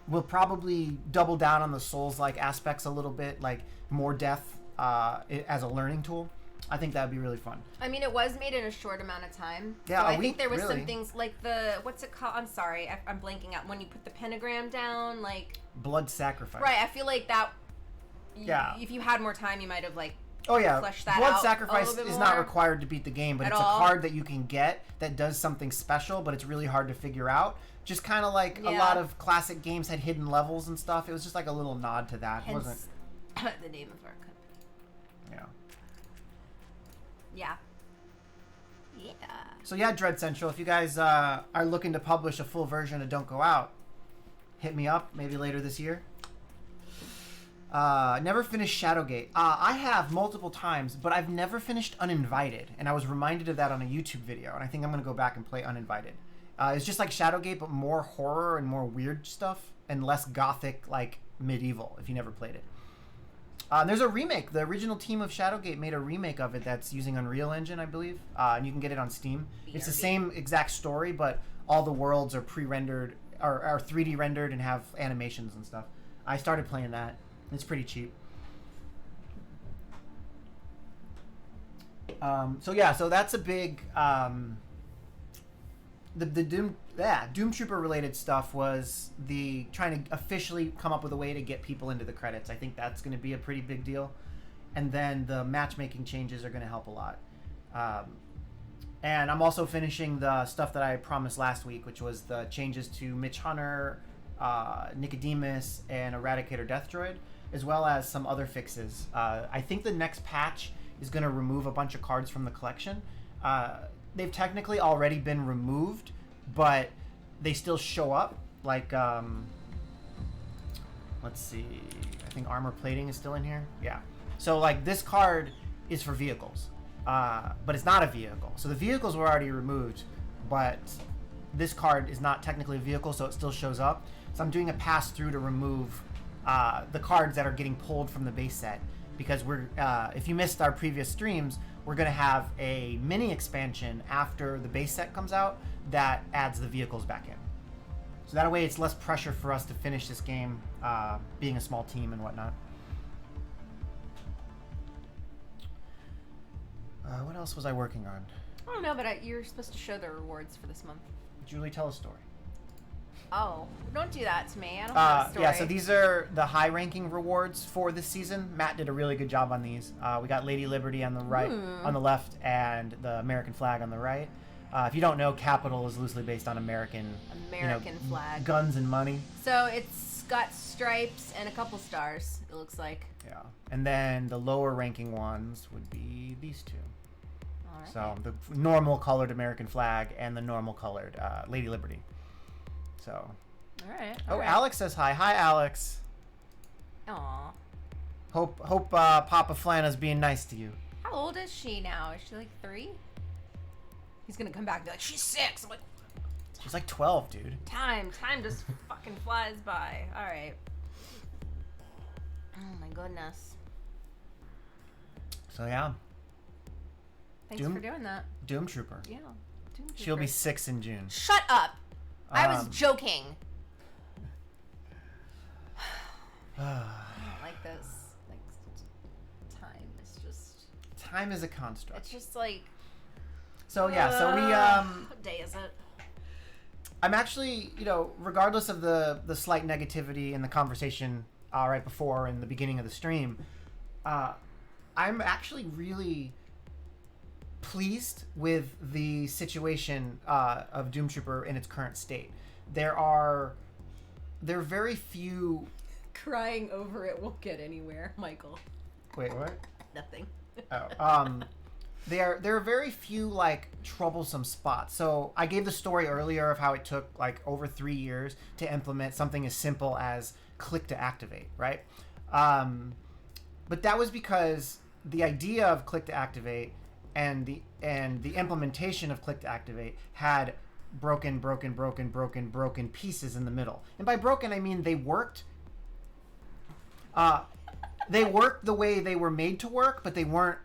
we'll probably double down on the Souls-like aspects a little bit, like more death as a learning tool. I think that would be really fun. I mean, it was made in a short amount of time. Yeah, so I think there was really. some things like what's it called? I'm sorry, I'm blanking out. When you put the pentagram down, like... Blood Sacrifice. Right, I feel like that... Yeah. If you had more time, you might have, like... Oh yeah, flesh that Blood out Sacrifice a little bit is not more. required to beat the game, but At it's all. a card that you can get that does something special, but it's really hard to figure out. Just kind of like a Yeah. lot of classic games had hidden levels and stuff. It was just like a little nod to that. Hence, Wasn't the name of our company. yeah. Yeah. Yeah. So yeah, Dread Central, if you guys are looking to publish a full version of Don't Go Out, hit me up maybe later this year. Never finished Shadowgate. I have multiple times, but I've never finished Uninvited, and I was reminded of that on a YouTube video, and I think I'm going to go back and play Uninvited. It's just like Shadowgate, but more horror and more weird stuff, and less gothic, like medieval, if you never played it. There's a remake. The original team of Shadowgate made a remake of it that's using Unreal Engine, I believe, and you can get it on Steam. It's the same exact story, but all the worlds are pre-rendered, or are 3D rendered and have animations and stuff. I started playing that. It's pretty cheap. So that's a big... The Doomtrooper related stuff was the trying to officially come up with a way to get people into the credits. I think that's going to be a pretty big deal. And then the matchmaking changes are going to help a lot. And I'm also finishing the stuff that I promised last week, which was the changes to Mitch Hunter, Nicodemus, and Eradicator Death Droid, as well as some other fixes. I think the next patch is going to remove a bunch of cards from the collection. They've technically already been removed, but they still show up. Like, let's see. I think armor plating is still in here. Yeah. So, like, this card is for vehicles, but it's not a vehicle. So the vehicles were already removed, but this card is not technically a vehicle, so it still shows up. So I'm doing a pass-through to remove the cards that are getting pulled from the base set, because we're if you missed our previous streams, we're going to have a mini expansion after the base set comes out that adds the vehicles back in. So that way it's less pressure for us to finish this game, being a small team and whatnot. What else was I working on? I don't know, but you're supposed to show the rewards for this month. Julie, tell a story. Oh, don't do that to me. I don't have a story. Yeah, so these are the high-ranking rewards for this season. Matt did a really good job on these. We got Lady Liberty on the right, on the left, and the American flag on the right. If you don't know, Capital is loosely based on American flag. Guns and money. So it's got stripes and a couple stars, it looks like. Yeah, and then the lower-ranking ones would be these two. All right. So the normal colored American flag and the normal colored Lady Liberty. So. All right. Alex says hi. Hi, Alex. Aw. Hope Papa Flana's being nice to you. How old is she now? Is she like 3? He's gonna come back and be like, she's 6. I'm like, She's like 12, dude. time just fucking flies by. All right. Oh my goodness. So yeah. Thanks for doing that. Doomtrooper. Yeah. Doomtrooper. She'll be 6 in June. Shut up. I was joking. I don't like this. Like, time is just... Time is a construct. It's just like... So, yeah, so we... What day is it? I'm actually, regardless of the slight negativity in the conversation right before in the beginning of the stream, I'm actually really pleased with the situation of Doomtrooper in its current state. There are very few... Crying over it won't get anywhere, Michael. Wait, what? Nothing. There are very few like troublesome spots. So I gave the story earlier of how it took like over 3 years to implement something as simple as click to activate, right? But that was because the idea of click to activate and the implementation of click to activate had broken pieces in the middle. And by broken, I mean they worked. They worked the way they were made to work, but they weren't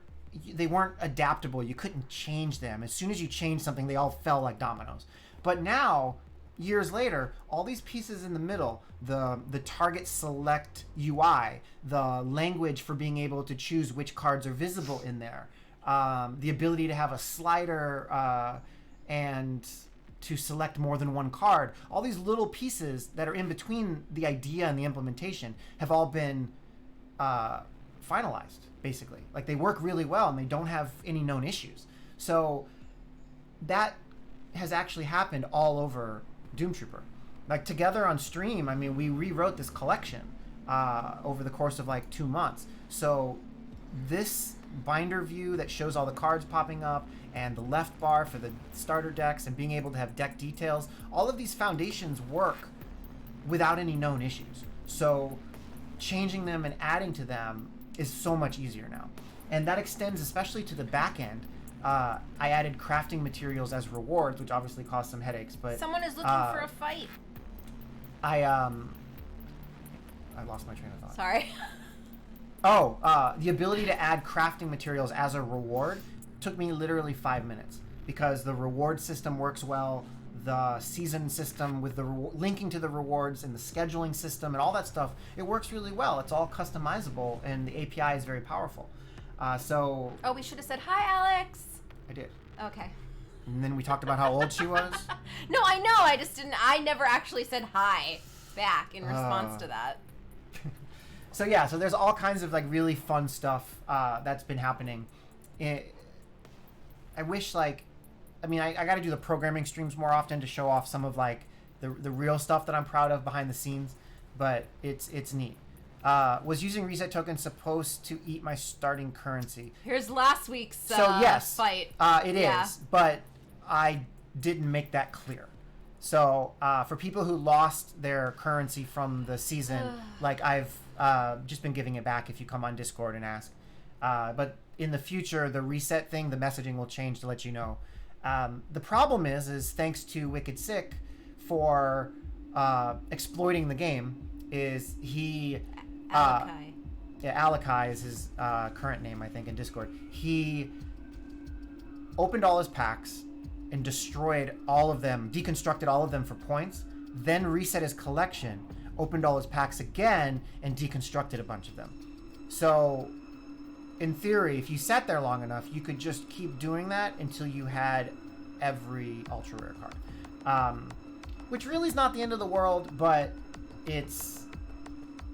adaptable. You couldn't change them. As soon as you changed something, they all fell like dominoes. But now, years later, all these pieces in the middle, the target select UI, the language for being able to choose which cards are visible in there, the ability to have a slider and to select more than one card, all these little pieces that are in between the idea and the implementation have all been finalized, basically. Like, they work really well and they don't have any known issues. So that has actually happened all over Doomtrooper. Like, together on stream, I mean, we rewrote this collection over the course of like 2 months. So this binder view that shows all the cards popping up and the left bar for the starter decks and being able to have deck details, all of these foundations work without any known issues. So changing them and adding to them is so much easier now. And that extends especially to the back end. I added crafting materials as rewards, which obviously caused some headaches, but Someone is looking for a fight. I lost my train of thought. Sorry. The ability to add crafting materials as a reward took me literally 5 minutes because the reward system works well. The season system with the linking to the rewards and the scheduling system and all that stuff, it works really well. It's all customizable and the API is very powerful. Oh, we should have said hi, Alex. I did. Okay. And then we talked about how old she was. No, I know. I never actually said hi back in response to that. So yeah, so there's all kinds of like really fun stuff that's been happening. I wish I got to do the programming streams more often to show off some of like the real stuff that I'm proud of behind the scenes, but it's neat. Was using reset tokens supposed to eat my starting currency? Here's last week's yes, fight. It is, but I didn't make that clear. So for people who lost their currency from the season, like I've just been giving it back if you come on Discord and ask. But in the future, the reset thing, the messaging will change to let you know. The problem is thanks to Wicked Sick for exploiting the game, is he... Alakai. Alakai is his current name, I think, in Discord. He opened all his packs and destroyed all of them, deconstructed all of them for points, then reset his collection, opened all his packs again, and deconstructed a bunch of them. So, in theory, if you sat there long enough, you could just keep doing that until you had every ultra rare card. Which really is not the end of the world, but it's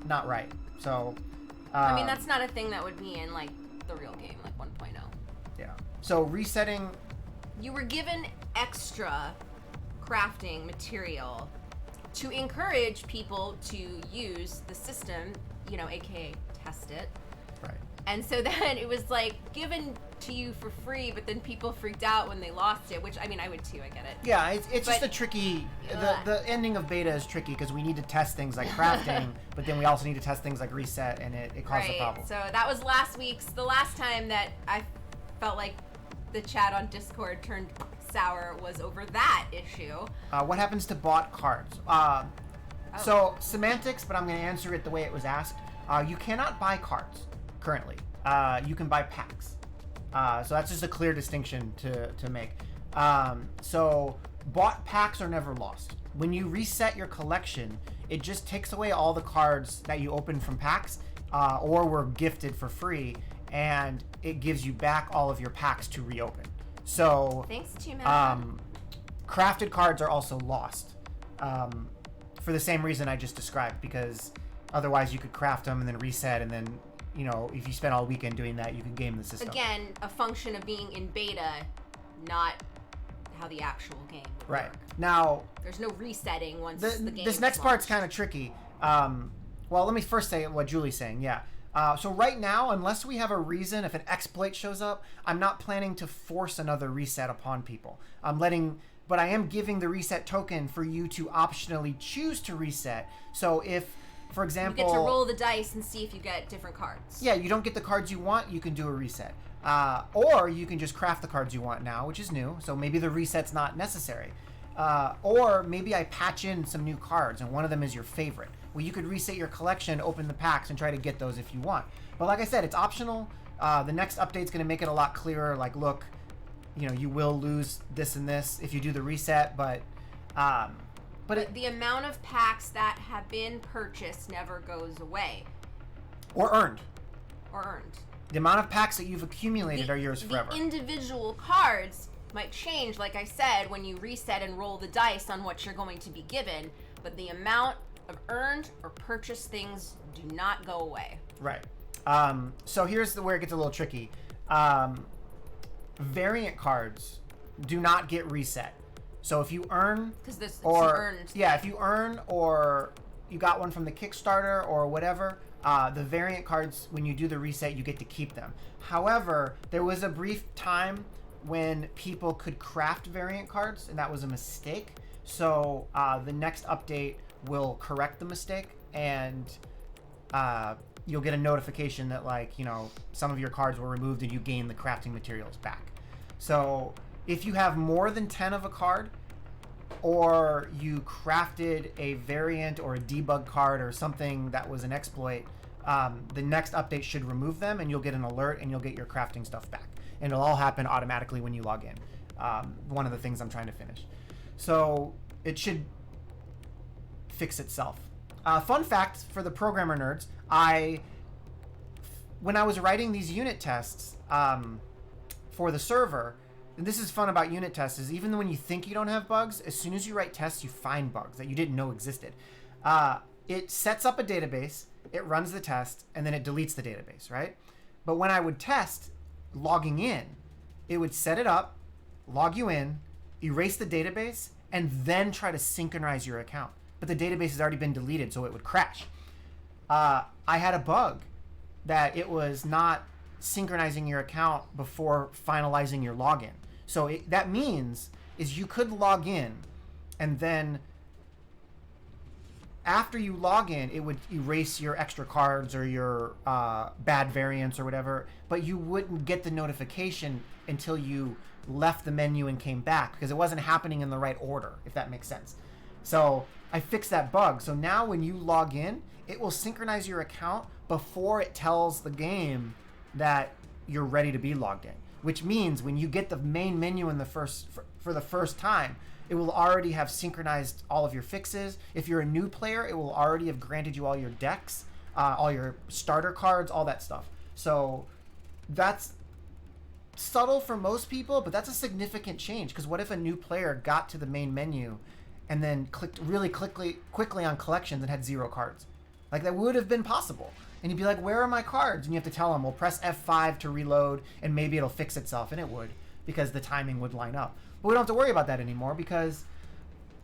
not right. So, I mean, that's not a thing that would be in like the real game, like 1.0. Yeah. So resetting. You were given extra crafting material to encourage people to use the system, aka test it. Right. And so then it was like given to you for free, but then people freaked out when they lost it, which I mean, I would too, I get it. Yeah, it's just a tricky, the ending of beta is tricky because we need to test things like crafting, but then we also need to test things like reset, and it caused a problem. So that was the last time that I felt like the chat on Discord turned sour was over that issue. What happens to bought cards? So semantics, but I'm going to answer it the way it was asked. You cannot buy cards currently. You can buy packs. So that's just a clear distinction to make. So bought packs are never lost. When you reset your collection, it just takes away all the cards that you opened from packs or were gifted for free, and it gives you back all of your packs to reopen. So Thanks, T-Man. crafted cards are also lost for the same reason I just described, because otherwise you could craft them and then reset, and then, you know, if you spend all weekend doing that, you can game the system. Again, a function of being in beta, not how the actual game would Right. work. Now, There's no resetting once the game this next part's kind of tricky. Well, let me first say what Julie's saying. Yeah. So right now, unless we have a reason, if an exploit shows up, I'm not planning to force another reset upon people. But I am giving the reset token for you to optionally choose to reset. So if, for example, you get to roll the dice and see if you get different cards. Yeah, you don't get the cards you want, you can do a reset. Or you can just craft the cards you want now, which is new. So maybe the reset's not necessary. Or maybe I patch in some new cards and one of them is your favorite. Well, you could reset your collection, open the packs, and try to get those if you want. But like I said, it's optional. The next update's going to make it a lot clearer. Like, look, you know, you will lose this and this if you do the reset, but the amount of packs that have been purchased never goes away. Or earned. The amount of packs that you've accumulated are yours forever. The individual cards might change, like I said, when you reset and roll the dice on what you're going to be given, but the amount of earned or purchased things do not go away. Right. So here's where it gets a little tricky. Variant cards do not get reset. So if you earn, if you earn or you got one from the Kickstarter or whatever, the variant cards, when you do the reset, you get to keep them. However, there was a brief time when people could craft variant cards, and that was a mistake. So the next update will correct the mistake, and you'll get a notification that, like, you know, some of your cards were removed and you gain the crafting materials back. So if you have more than 10 of a card, or you crafted a variant or a debug card or something that was an exploit, the next update should remove them, and you'll get an alert and you'll get your crafting stuff back. And it'll all happen automatically when you log in. One of the things I'm trying to finish. So it should fix itself. Fun fact for the programmer nerds, when I was writing these unit tests for the server, and this is fun about unit tests, is even when you think you don't have bugs, as soon as you write tests, you find bugs that you didn't know existed. It sets up a database, it runs the test, and then it deletes the database, right? But when I would test logging in, it would set it up, log you in, erase the database, and then try to synchronize your account. But the database has already been deleted, so it would crash. I had a bug that it was not synchronizing your account before finalizing your login. So that means is you could log in, and then after you log in, it would erase your extra cards or your bad variants or whatever, but you wouldn't get the notification until you left the menu and came back, because it wasn't happening in the right order, if that makes sense. So I fixed that bug. So now when you log in, it will synchronize your account before it tells the game that you're ready to be logged in, which means when you get the main menu in for the first time, it will already have synchronized all of your fixes. If you're a new player, it will already have granted you all your decks, all your starter cards, all that stuff. So that's subtle for most people, but that's a significant change, because what if a new player got to the main menu and then clicked really quickly on collections and had 0 cards? Like, that would have been possible. And you'd be like, where are my cards? And you have to tell them, well, press F5 to reload, and maybe it'll fix itself. And it would, because the timing would line up. But we don't have to worry about that anymore, because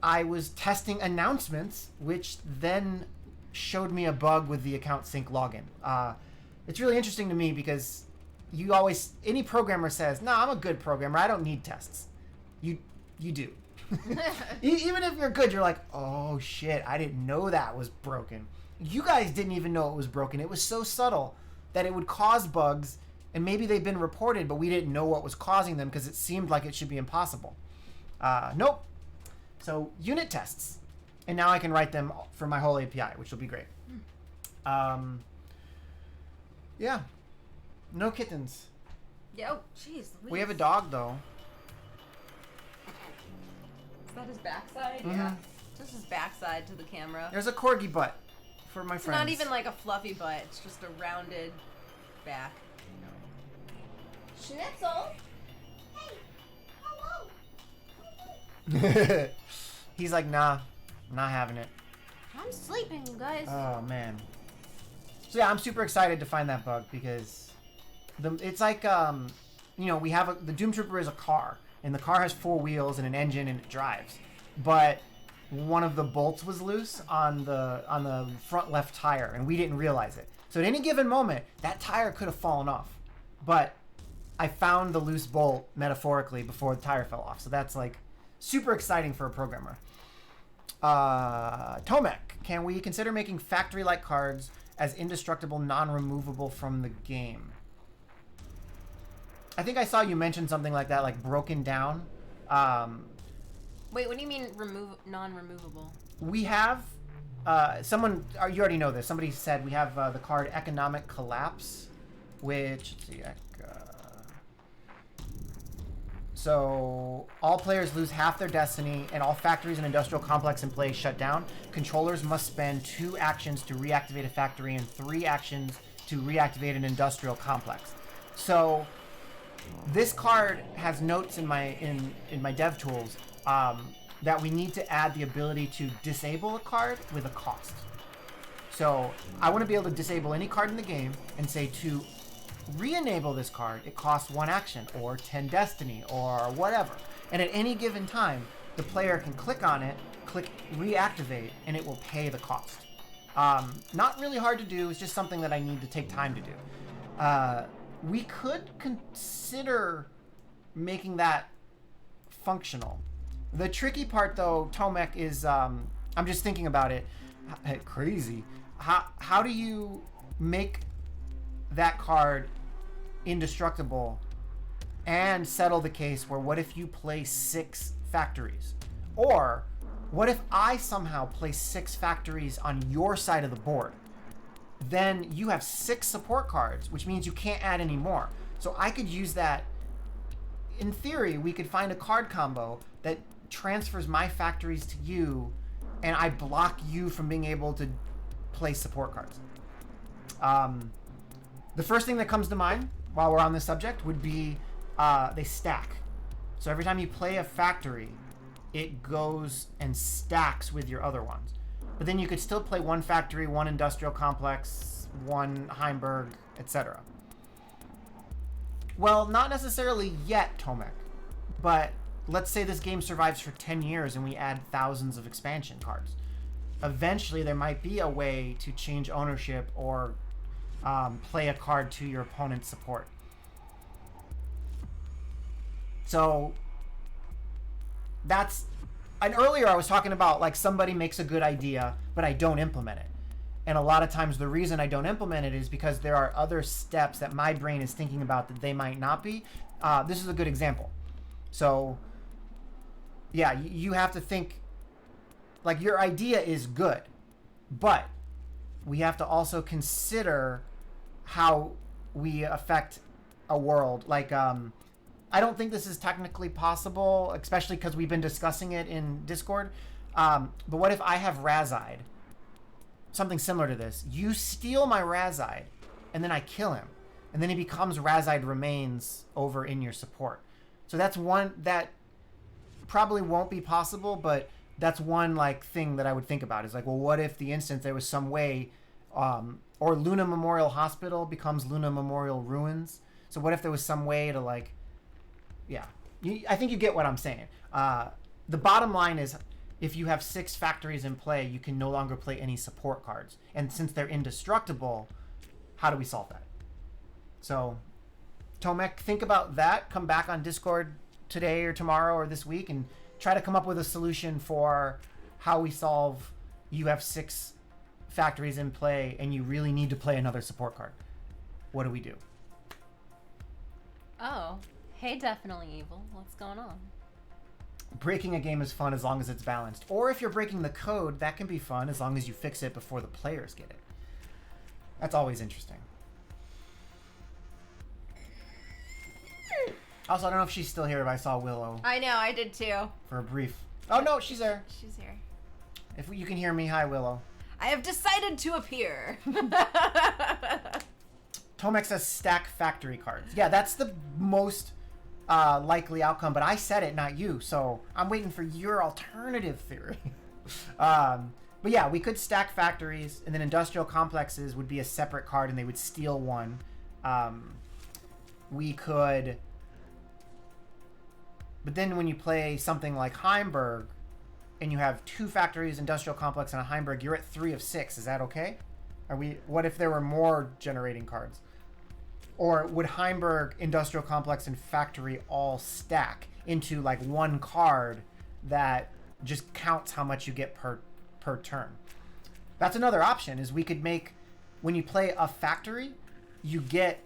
I was testing announcements, which then showed me a bug with the account sync login. It's really interesting to me, because any programmer says, no, I'm a good programmer, I don't need tests. You do. Even if you're good, you're like, oh shit, I didn't know that was broken. You guys didn't even know it was broken. It was so subtle that it would cause bugs, and maybe they've been reported, but we didn't know what was causing them because it seemed like it should be impossible. Nope. So unit tests. And now I can write them for my whole API, which will be great. Yeah. No kittens. Yeah, oh, jeez. We have a dog, though. Is that his backside? Mm-hmm. Yeah. Just his backside to the camera. There's a corgi butt for my It's friends. not even like a fluffy butt. It's just a rounded back. Schnitzel. Hey, hello. He's like, nah, not having it. I'm sleeping, you guys. Oh, man. So, yeah, I'm super excited to find that bug because it's like, we have the Doomtrooper is a car, and the car has 4 wheels and an engine, and it drives. But one of the bolts was loose on the front left tire, and we didn't realize it. So at any given moment, that tire could have fallen off. But I found the loose bolt, metaphorically, before the tire fell off. So that's, like, super exciting for a programmer. Tomek, can we consider making factory-like cards as indestructible, non-removable from the game? I think I saw you mention something like that, like broken down. Wait, what do you mean non-removable? We have you already know this. Somebody said we have the card Economic Collapse, which let's see. So all players lose half their destiny, and all factories and industrial complex in play shut down. Controllers must spend 2 actions to reactivate a factory and 3 actions to reactivate an industrial complex. So this card has notes in my dev tools that we need to add the ability to disable a card with a cost. So I want to be able to disable any card in the game and say to re-enable this card, it costs 1 action or 10 destiny or whatever. And at any given time, the player can click on it, click reactivate, and it will pay the cost. Not really hard to do. It's just something that I need to take time to do. We could consider making that functional. The tricky part, though, Tomek, is I'm just thinking about it. Crazy. How do you make that card indestructible and settle the case where what if you play 6 factories? Or what if I somehow place 6 factories on your side of the board? Then you have 6 support cards, which means you can't add any more. So I could use that. In theory, we could find a card combo that transfers my factories to you, and I block you from being able to play support cards. The first thing that comes to mind while we're on this subject would be they stack. So every time you play a factory, it goes and stacks with your other ones. But then you could still play 1 factory, 1 industrial complex, 1 Heimberg, etc. Well, not necessarily yet, Tomek. But let's say this game survives for 10 years and we add thousands of expansion cards. Eventually, there might be a way to change ownership or play a card to your opponent's support. So that's... And earlier I was talking about like somebody makes a good idea, but I don't implement it. And a lot of times the reason I don't implement it is because there are other steps that my brain is thinking about that they might not be. This is a good example. So yeah, you have to think, like, your idea is good, but we have to also consider how we affect a world. Like, I don't think this is technically possible, especially because we've been discussing it in Discord. But what if I have Razide? Something similar to this. You steal my Razide, and then I kill him. And then he becomes Razide Remains over in your support. So that's one that probably won't be possible, but that's one like thing that I would think about. Is like, well, what if the instance there was some way, or Luna Memorial Hospital becomes Luna Memorial Ruins. So what if there was some way to like, yeah, I think you get what I'm saying. The bottom line is, if you have 6 factories in play, you can no longer play any support cards. And since they're indestructible, how do we solve that? So, Tomek, think about that. Come back on Discord today or tomorrow or this week and try to come up with a solution for how we solve you have 6 factories in play and you really need to play another support card. What do we do? Oh, hey, Definitely Evil. What's going on? Breaking a game is fun as long as it's balanced. Or if you're breaking the code, that can be fun as long as you fix it before the players get it. That's always interesting. Also, I don't know if she's still here, but I saw Willow I know, I did too. for a brief. Oh no, she's there. She's here. If you can hear me, hi Willow. I have decided to appear. Tomek says stack factory cards. Yeah, that's the most likely outcome, but I said it, not you, so I'm waiting for your alternative theory. But yeah, we could stack factories, and then industrial complexes would be a separate card, and they would steal one. We could... But then when you play something like Heimberg, and you have 2 factories, industrial complex, and a Heimberg, you're at 3 of 6. Is that okay? What if there were more generating cards? Or would Heimberg, industrial complex, and factory all stack into like one card that just counts how much you get per turn? That's another option, is we could make, when you play a factory, you get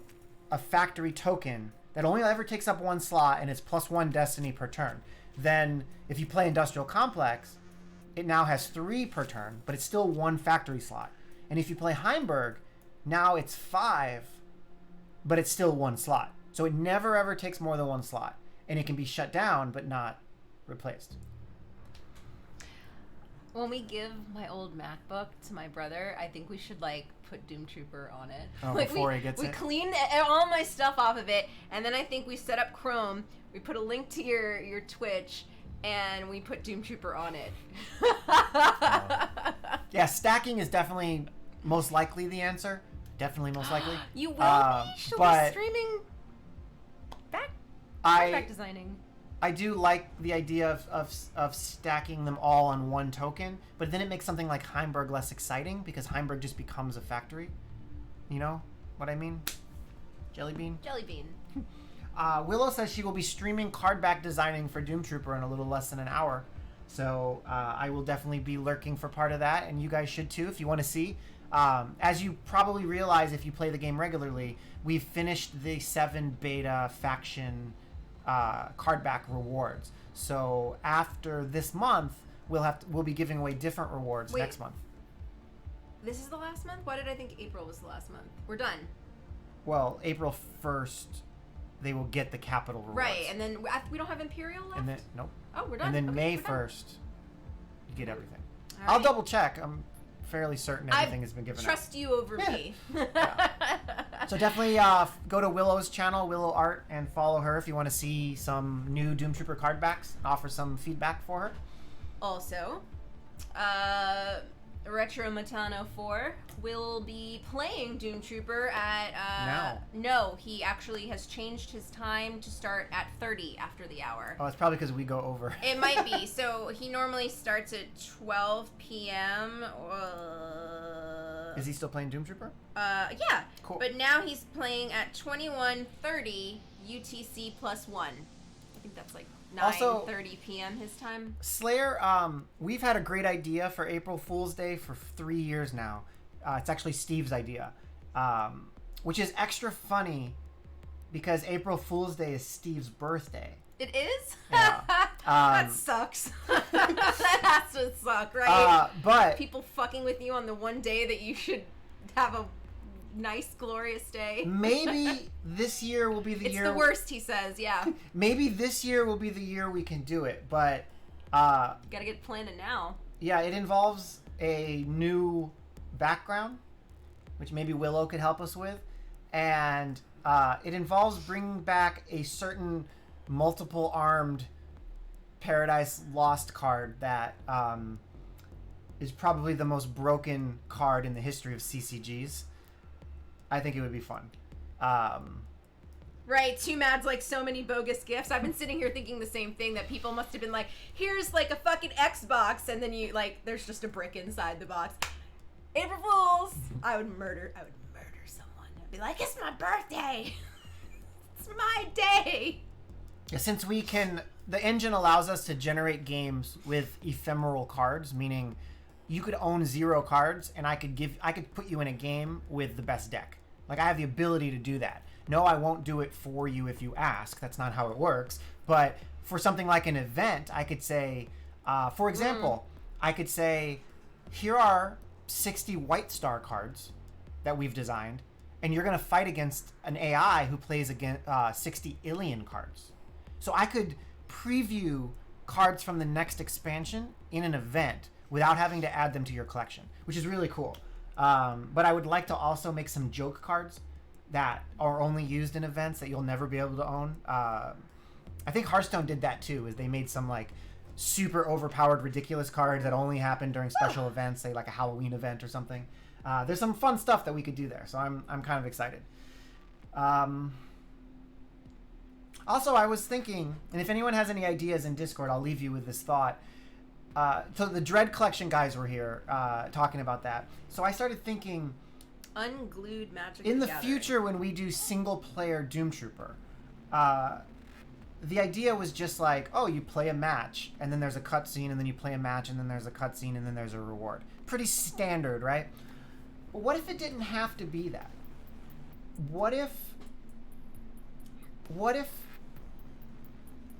a factory token that only ever takes up 1 slot, and it's +1 destiny per turn. Then if you play industrial complex, it now has 3 per turn, but it's still 1 factory slot. And if you play Heimberg, now it's 5, but it's still 1 slot. So it never ever takes more than 1 slot, and it can be shut down but not replaced. When we give my old MacBook to my brother, I think we should like put Doomtrooper on it. Oh, like before he gets we it? clean all my stuff off of it, and then I think we set up Chrome. We put a link to your Twitch, and we put Doomtrooper on it. Yeah, stacking is definitely most likely the answer. Definitely most likely. You will be? She'll but be streaming back designing. I do like the idea of stacking them all on 1 token, but then it makes something like Heimberg less exciting because Heimberg just becomes a factory. You know what I mean? Jellybean? Jellybean. Willow says she will be streaming card back designing for Doomtrooper in a little less than an hour. So I will definitely be lurking for part of that, and you guys should too if you want to see. As you probably realize if you play the game regularly, we've finished the 7 beta faction card back rewards. So after this month, we'll be giving away different rewards next month. This is the last month? Why did I think April was the last month? We're done. Well, April 1st, they will get the capital rewards. Right, and then we don't have Imperial left? And then, nope. Oh, we're done. And then Okay, May we're done. 1st, you get everything. All I'll right. double check. I'm fairly certain everything has been given Trust you over me. out. So definitely go to Willow's channel, Willow Art, and follow her if you want to see some new Doomtrooper card backs and offer some feedback for her. Also, Retro Matano 4 will be playing Doomtrooper at... Now. No, he actually has changed his time to start at 30 after the hour. Oh, it's probably because we go over. It might be. So he normally starts at 12 p.m. Is he still playing Doomtrooper? Yeah. Cool. But now he's playing at 21:30 UTC +1. I think that's like 9:30 p.m. his time. Slayer, we've had a great idea for April Fool's Day for 3 years now. It's actually Steve's idea, which is extra funny because April Fool's Day is Steve's birthday. It is? Yeah. That sucks. That has to suck, right? But People fucking with you on the one day that you should have a nice, glorious day. maybe this year will be the It's year. the worst, he says, yeah. Maybe this year will be the year we can do it. But Gotta get planning now. yeah, it involves a new background, which maybe Willow could help us with, and it involves bringing back a certain multiple armed Paradise Lost card that is probably the most broken card in the history of CCGs. I think it would be fun. Right, Too Mad's like so many bogus gifts. I've been sitting here thinking the same thing, that people must have been like, here's like a fucking Xbox, and then you like, there's just a brick inside the box. April Fools! I would murder someone. I'd be like, it's my birthday! It's my day! Yeah, since the engine allows us to generate games with ephemeral cards, meaning you could own 0 cards, and I could put you in a game with the best deck. Like, I have the ability to do that. No, I won't do it for you if you ask. That's not how it works. But for something like an event, I could say, for example, I could say, here are 60 White Star cards that we've designed, and you're going to fight against an AI who plays against 60 alien cards. So I could preview cards from the next expansion in an event without having to add them to your collection, which is really cool. But I would like to also make some joke cards that are only used in events that you'll never be able to own. I think Hearthstone did that too, is they made some like super overpowered ridiculous cards that only happen during special events, say like a Halloween event or something. There's some fun stuff that we could do there, so I'm kind of excited. Also, I was thinking, and if anyone has any ideas in Discord, I'll leave you with this thought. So the Dread Collection guys were here talking about that. So I started thinking, Unglued Magic in the Gathering. future when we do single-player Doomtrooper, the idea was just like, oh, you play a match, and then there's a cutscene, and then you play a match, and then there's a cutscene, and then there's a reward. Pretty standard, right? But what if it didn't have to be that? What if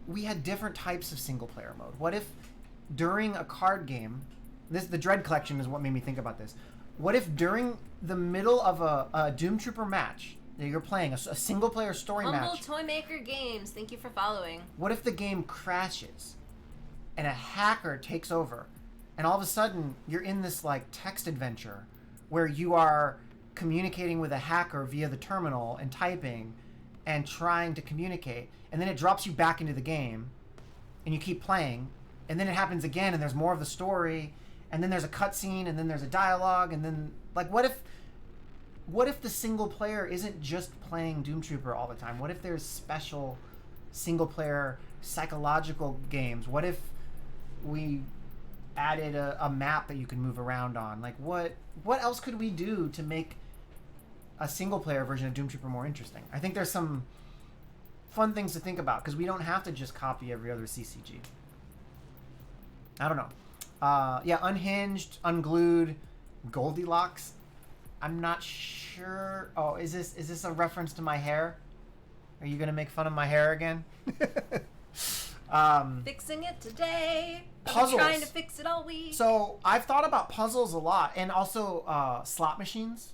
we had different types of single-player mode? What if during a card game, the Dread Collection is what made me think about this. What if during the middle of a Doomtrooper match that you're playing, a single-player story match... Humble Toymaker Games, thank you for following. What if the game crashes and a hacker takes over, and all of a sudden you're in this like text adventure where you are communicating with a hacker via the terminal and typing and trying to communicate, and then it drops you back into the game and you keep playing, and then it happens again and there's more of the story, and then there's a cutscene, and then there's a dialogue, and then like what if the single player isn't just playing Doomtrooper all the time? What if there's special single player psychological games? What if we added a map that you can move around on? Like what else could we do to make a single player version of Doomtrooper more interesting? I think there's some fun things to think about, because we don't have to just copy every other CCG. I don't know. Yeah, Unhinged, Unglued, Goldilocks. I'm not sure. Oh, is this a reference to my hair? Are you gonna make fun of my hair again? Fixing it today. Puzzles. I've been trying to fix it all week. So I've thought about puzzles a lot, and also slot machines.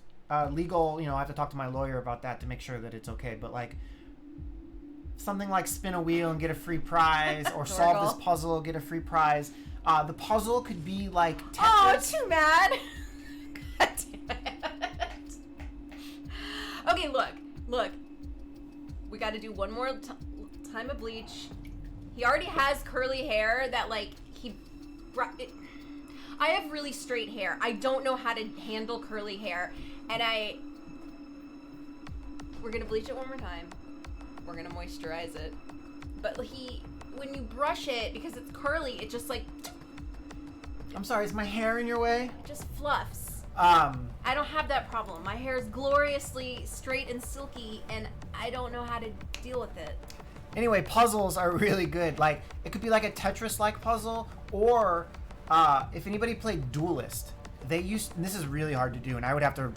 Legal, I have to talk to my lawyer about that to make sure that it's okay. But like something like spin a wheel and get a free prize, or solve this puzzle, get a free prize. The puzzle could be like Tetris. Oh, too mad. God damn it. Okay, look. We got to do one more time of bleach. He already has curly hair that like I have really straight hair. I don't know how to handle curly hair, and we're gonna bleach it one more time. We're gonna moisturize it, but when you brush it, because it's curly, it just like... I'm sorry, is my hair in your way? It just fluffs. I don't have that problem. My hair is gloriously straight and silky, and I don't know how to deal with it. Anyway, puzzles are really good. Like, it could be like a Tetris-like puzzle, or if anybody played Duelist, and this is really hard to do, and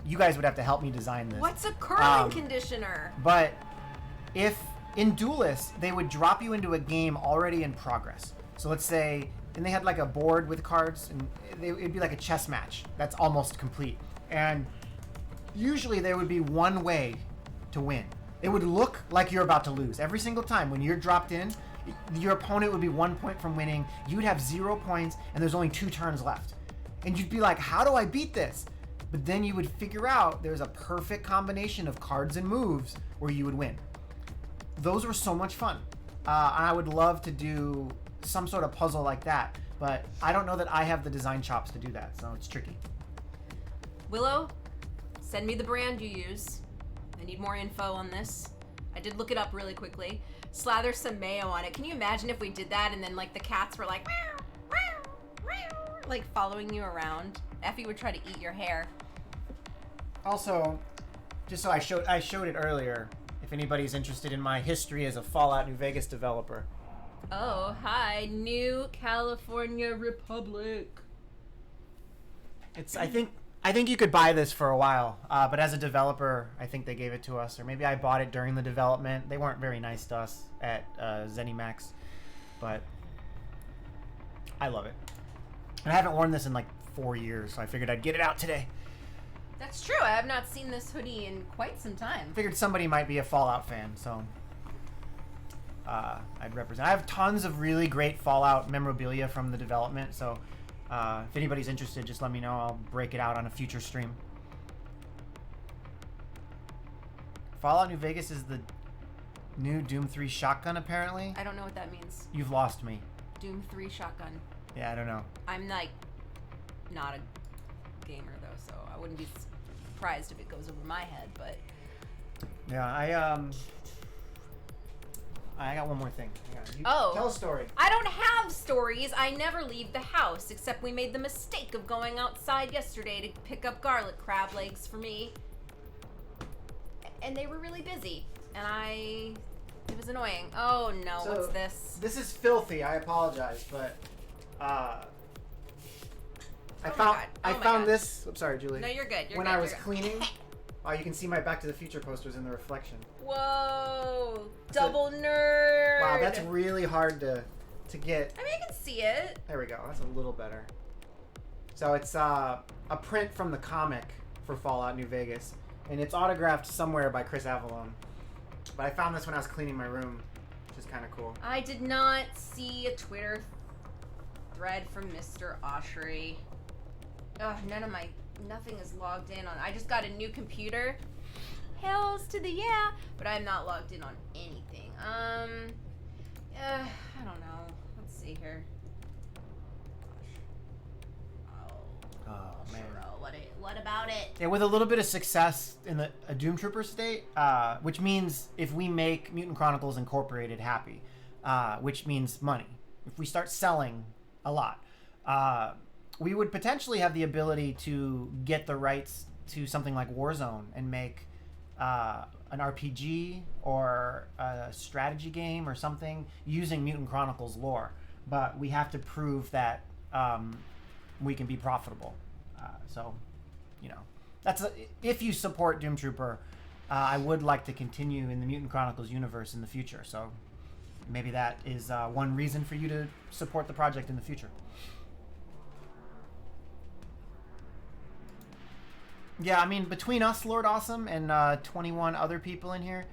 you guys would have to help me design this. What's a curling conditioner? But if in Duelist, they would drop you into a game already in progress. So let's say, and they had like a board with cards, and it'd be like a chess match that's almost complete. And usually there would be one way to win. It would look like you're about to lose. Every single time when you're dropped in, your opponent would be 1 point from winning. You'd have 0 points, and there's only 2 turns left. And you'd be like, how do I beat this? But then you would figure out there's a perfect combination of cards and moves where you would win. Those were so much fun. And I would love to do some sort of puzzle like that, but I don't know that I have the design chops to do that, so it's tricky. Willow, send me the brand you use. I need more info on this. I did look it up really quickly. Slather some mayo on it. Can you imagine if we did that and then like the cats were like, meow, meow, meow, like following you around? Effie would try to eat your hair. Also, just so I showed it earlier, if anybody's interested in my history as a Fallout New Vegas developer. Oh, hi, New California Republic. I think you could buy this for a while, but as a developer, I think they gave it to us, or maybe I bought it during the development. They weren't very nice to us at ZeniMax, but I love it. And I haven't worn this in like 4 years, so I figured I'd get it out today. That's true. I have not seen this hoodie in quite some time. Figured somebody might be a Fallout fan, so I'd represent. I have tons of really great Fallout memorabilia from the development, so if anybody's interested, just let me know. I'll break it out on a future stream. Fallout New Vegas is the new Doom 3 shotgun, apparently. I don't know what that means. You've lost me. Doom 3 shotgun. Yeah, I don't know. I'm like not a gamer though, so I wouldn't be surprised if it goes over my head, but Yeah, I got one more thing. Oh. Tell a story. I don't have stories. I never leave the house, except we made the mistake of going outside yesterday to pick up garlic crab legs for me. And they were really busy. And it was annoying. Oh no, So, what's this? This is filthy. I apologize, but I God. Oh my found God. this. I'm sorry, Julie. No, you're good. You're when good. I was You're good. cleaning, you can see my Back to the Future posters in the reflection. Whoa. Double nerd. Wow, that's really hard to get. I mean, I can see it. There we go. That's a little better. So it's a print from the comic for Fallout New Vegas, and it's autographed somewhere by Chris Avallone. But I found this when I was cleaning my room, which is kind of cool. I did not see a Twitter thread from Mr. Oshry. Ugh, nothing is logged in on. I just got a new computer. Hells to the yeah, but I'm not logged in on anything. I don't know. Let's see here. Oh man. What about it? Yeah, with a little bit of success in the Doomtrooper state, which means if we make Mutant Chronicles Incorporated happy, which means money. If we start selling a lot, we would potentially have the ability to get the rights to something like Warzone and make an RPG or a strategy game or something using Mutant Chronicles lore. But we have to prove that we can be profitable. So, if you support Doomtrooper, I would like to continue in the Mutant Chronicles universe in the future. So maybe that is one reason for you to support the project in the future. Yeah, I mean, between us, Lord Awesome, and 21 other people in here,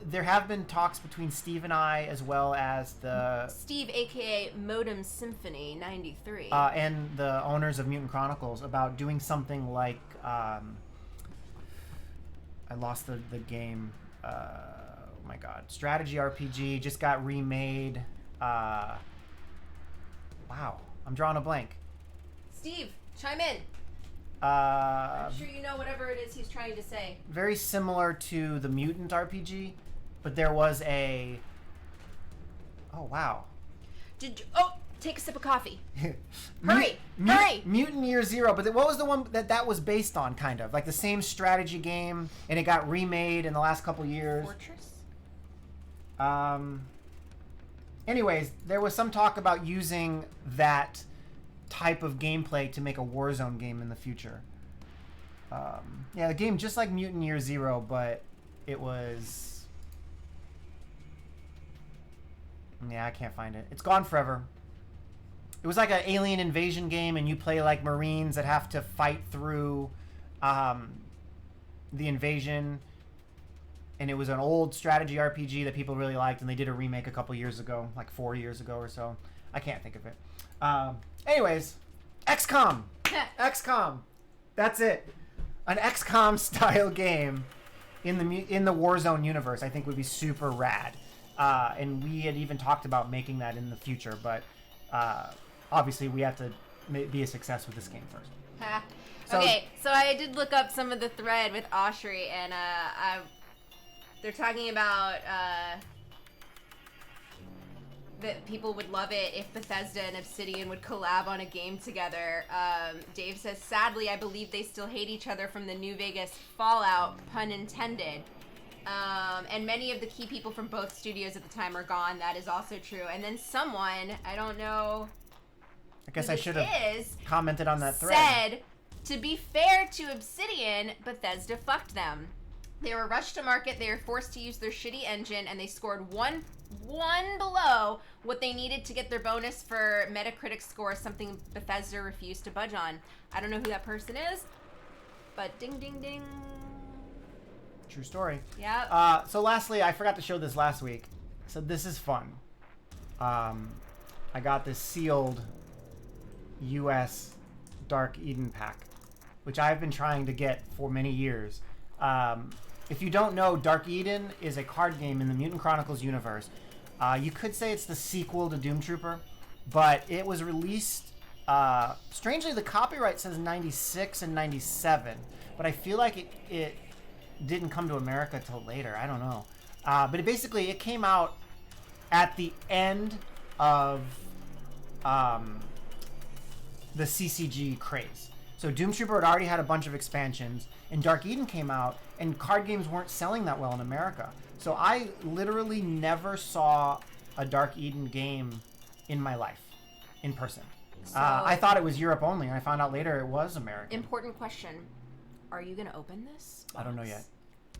there have been talks between Steve and I, as well as Steve, aka Modem Symphony 93, and the owners of Mutant Chronicles, about doing something like I lost the game. Oh my God, strategy RPG just got remade. Wow, I'm drawing a blank. Steve, chime in. I'm sure you know whatever it is he's trying to say. Very similar to the Mutant RPG, but there was a. Oh wow. Take a sip of coffee. Hurry! Mutant Year Zero, but what was the one that was based on? Kind of like the same strategy game, and it got remade in the last couple years. Fortress. Anyways, there was some talk about using that type of gameplay to make a Warzone game in the future. Yeah, the game just like Mutant Year Zero, but it was. Yeah, I can't find it. It's gone forever. It was like an alien invasion game, and you play like Marines that have to fight through the invasion. And it was an old strategy RPG that people really liked, and they did a remake a couple years ago, like 4 years ago or so. I can't think of it. Anyways, XCOM. XCOM. That's it. An XCOM style game in the Warzone universe, I think would be super rad. And we had even talked about making that in the future, but obviously we have to be a success with this game first. Okay, so I did look up some of the thread with Oshry, and they're talking about that people would love it if Bethesda and Obsidian would collab on a game together. Dave says, sadly, I believe they still hate each other from the New Vegas Fallout, pun intended. And many of the key people from both studios at the time are gone. That is also true. And then someone, I don't know, I guess who I this should have is, commented on that thread. said, to be fair to Obsidian, Bethesda fucked them. They were rushed to market, they were forced to use their shitty engine, and they scored one below what they needed to get their bonus for Metacritic score, something Bethesda refused to budge on. I don't know who that person is, But ding, ding, ding. True story. Yep. So lastly, I forgot to show this last week. So this is fun. I got this sealed U.S. Dark Eden pack, which I've been trying to get for many years. If you don't know, Dark Eden is a card game in the Mutant Chronicles universe. You could say it's the sequel to Doomtrooper, but it was released... strangely, the copyright says 96 and 97, but I feel like it didn't come to America till later. I don't know. But it came out at the end of the CCG craze. So Doomtrooper had already had a bunch of expansions, and Dark Eden came out, and card games weren't selling that well in America. So I literally never saw a Dark Eden game in my life, in person. So, I thought it was Europe only, and I found out later it was American. Important question. Are you going to open this box? I don't know yet.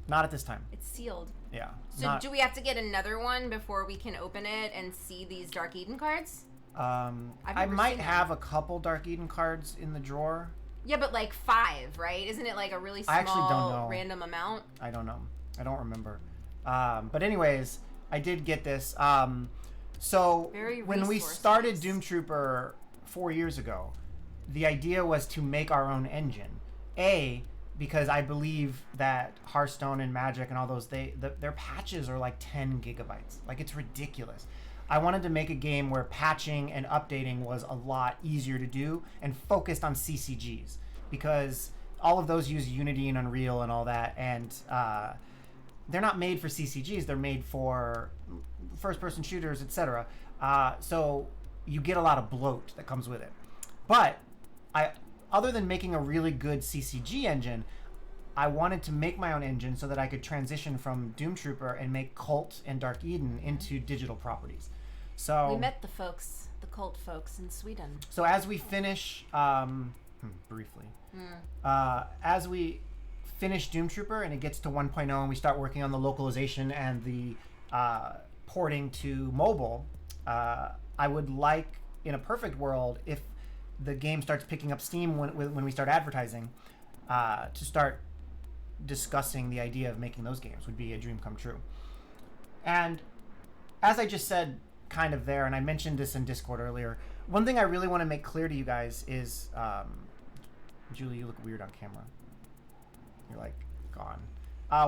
Not at this time. It's sealed. Yeah. So do we have to get another one before we can open it and see these Dark Eden cards? I might have a couple Dark Eden cards in the drawer. Yeah, but like 5, right? Isn't it like a really I actually don't small know. random amount? I don't know. I don't remember. But anyways, I did get this. So Very when we started Doomtrooper 4 years ago, the idea was to make our own engine. Because I believe that Hearthstone and Magic and all those, their patches are like 10 gigabytes. Like, it's ridiculous. I wanted to make a game where patching and updating was a lot easier to do and focused on CCGs, because all of those use Unity and Unreal and all that, and they're not made for CCGs. They're made for first-person shooters, etc. So you get a lot of bloat that comes with it. But other than making a really good CCG engine, I wanted to make my own engine so that I could transition from Doomtrooper and make Cult and Dark Eden into digital properties. So we met the Cult folks in Sweden. So as we finish, briefly, as we finish Doomtrooper and it gets to 1.0 and we start working on the localization and the porting to mobile, I would like, in a perfect world, if the game starts picking up steam when we start advertising, to start discussing the idea of making those games would be a dream come true. And as I just said kind of there, and I mentioned this in Discord earlier, one thing I really want to make clear to you guys is, Julie, you look weird on camera. You're like gone.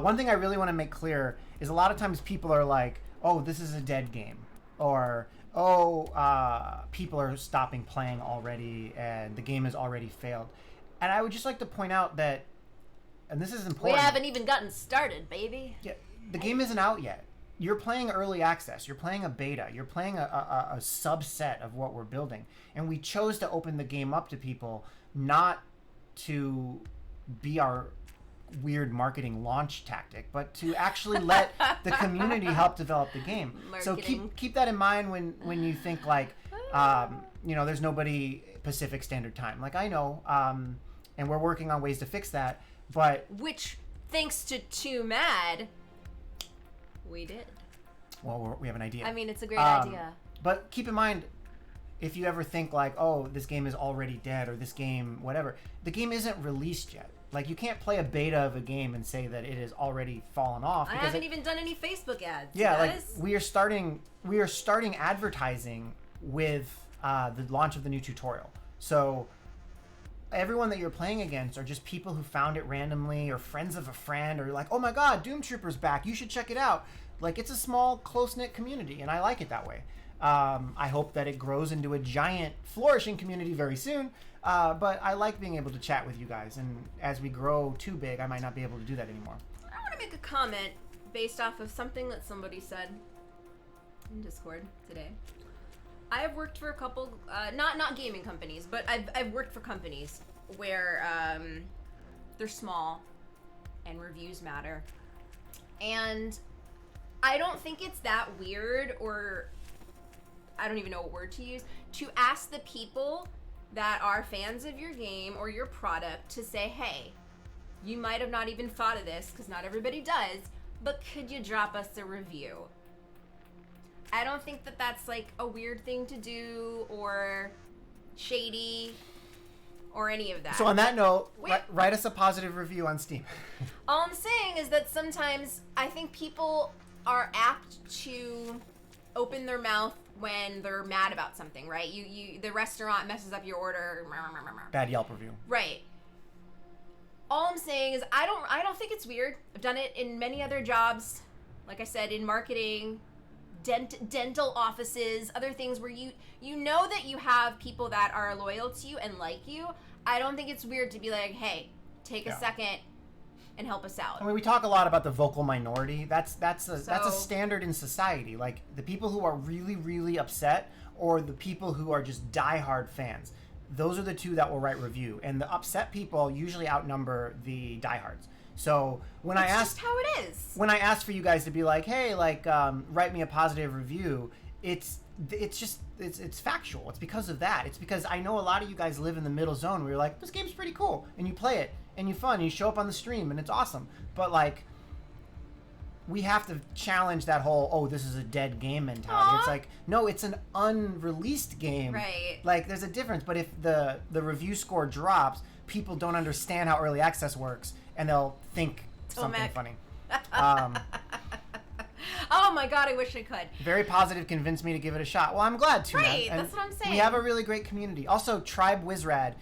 One thing I really want to make clear is a lot of times people are like, oh, this is a dead game, or people are stopping playing already and the game has already failed. And I would just like to point out that, and this is important, we haven't even gotten started, baby. Yeah, the game isn't out yet. You're playing early access. You're playing a beta. You're playing a subset of what we're building. And we chose to open the game up to people, not to be our weird marketing launch tactic, but to actually let the community help develop the game. Marketing. So keep that in mind when you think like, there's nobody Pacific Standard Time. Like, I know, and we're working on ways to fix that, but... Which, thanks to Too Mad, we did. Well, we have an idea. I mean, it's a great idea. But keep in mind, if you ever think like, oh, this game is already dead, or this game, whatever, the game isn't released yet. Like, you can't play a beta of a game and say that it has already fallen off. I haven't even done any Facebook ads. Yeah, guys. like we are starting advertising with the launch of the new tutorial. So everyone that you're playing against are just people who found it randomly, or friends of a friend, or like, oh my God, Doomtrooper's back. You should check it out. Like, it's a small, close-knit community, and I like it that way. I hope that it grows into a giant, flourishing community very soon. But I like being able to chat with you guys, and as we grow too big, I might not be able to do that anymore. I want to make a comment based off of something that somebody said in Discord today. I have worked for a couple, not gaming companies, but I've worked for companies where they're small and reviews matter. And I don't think it's that weird, or I don't even know what word to use, to ask the people that are fans of your game or your product to say, hey, you might have not even thought of this, because not everybody does, but could you drop us a review? I don't think that that's like a weird thing to do or shady. or any of that. So on that note, Wait. write us a positive review on Steam. All I'm saying is that sometimes I think people are apt to open their mouth when they're mad about something, right? The restaurant messes up your order. Bad Yelp review. Right. All I'm saying is I don't think it's weird. I've done it in many other jobs. Like I said, in marketing, dental offices, other things where you know that you have people that are loyal to you and like you. I don't think it's weird to be like, hey, take a second and help us out. I mean, we talk a lot about the vocal minority. That's a standard in society. Like the people who are really, really upset, or the people who are just diehard fans. Those are the two that will write review, and the upset people usually outnumber the diehards. So when It's just how it is. When I asked for you guys to be like, hey, like write me a positive review, it's factual. It's because of that. It's because I know a lot of you guys live in the middle zone where you're like, this game's pretty cool, and you play it, and you fun, and you show up on the stream, and it's awesome. But like, we have to challenge that whole, oh, this is a dead game mentality. Aww. It's like, no, it's an unreleased game. Right. Like, there's a difference. But if the review score drops, people don't understand how early access works, and they'll think something funny. Oh my god, I wish I could. Very positive convinced me to give it a shot. Well, I'm glad to. Right, man. that's what I'm saying. We have a really great community. Also, Tribe Wizrad.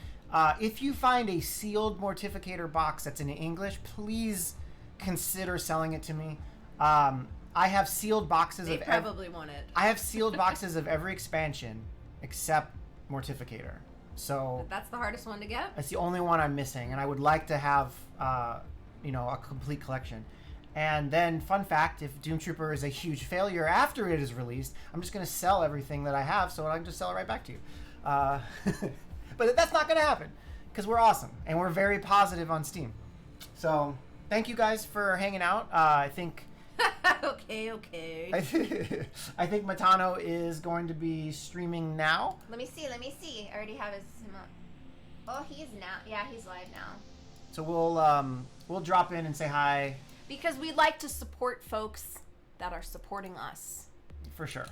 If you find a sealed Mortificator box that's in English, please consider selling it to me. I have sealed boxes They of probably want it. I have sealed boxes of every expansion except Mortificator. So That's the hardest one to get. that's the only one I'm missing, and I would like to have a complete collection. And then, fun fact, if Doomtrooper is a huge failure after it is released, I'm just going to sell everything that I have so I can just sell it right back to you. But that's not going to happen because we're awesome and we're very positive on Steam. So thank you guys for hanging out. I think Okay. I think Matano is going to be streaming now. Let me see. I already have him up. Oh, he is now. Yeah, he's live now. So we'll drop in and say hi. Because we like to support folks that are supporting us. For sure.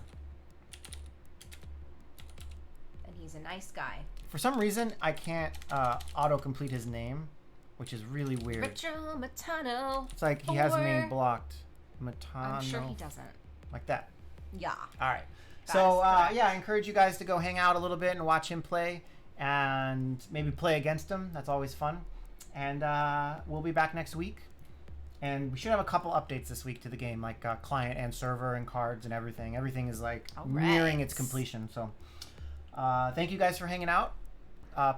And he's a nice guy. For some reason, I can't autocomplete his name, which is really weird. Retro Matano. It's like he has me blocked. Matano. I'm sure he doesn't. Like that. Yeah. All right. That So, is correct. yeah, I encourage you guys to go hang out a little bit and watch him play and maybe play against him. That's always fun. And we'll be back next week. And we should have a couple updates this week to the game, like client and server and cards and everything. Everything is like nearing its completion. So thank you guys for hanging out.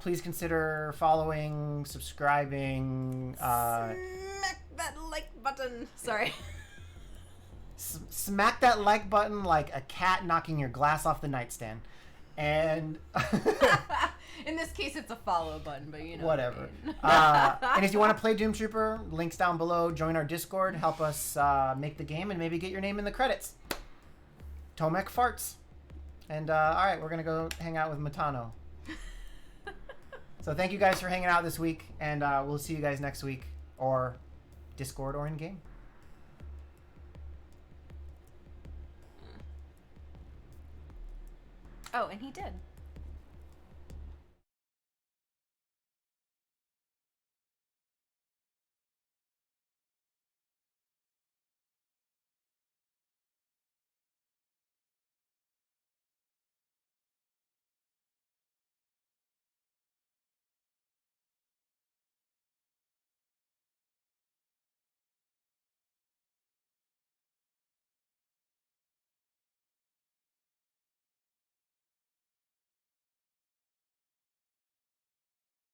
Please consider following, subscribing. Smack that like button. Sorry. Smack that like button like a cat knocking your glass off the nightstand. And In this case, it's a follow button, but you know. whatever. And if you want to play Doomtrooper, links down below. Join our Discord. Help us make the game and maybe get your name in the credits. Tomek farts. And all right, we're gonna go hang out with Matano. So thank you guys for hanging out this week, and we'll see you guys next week, or Discord or in game. Oh, and he did.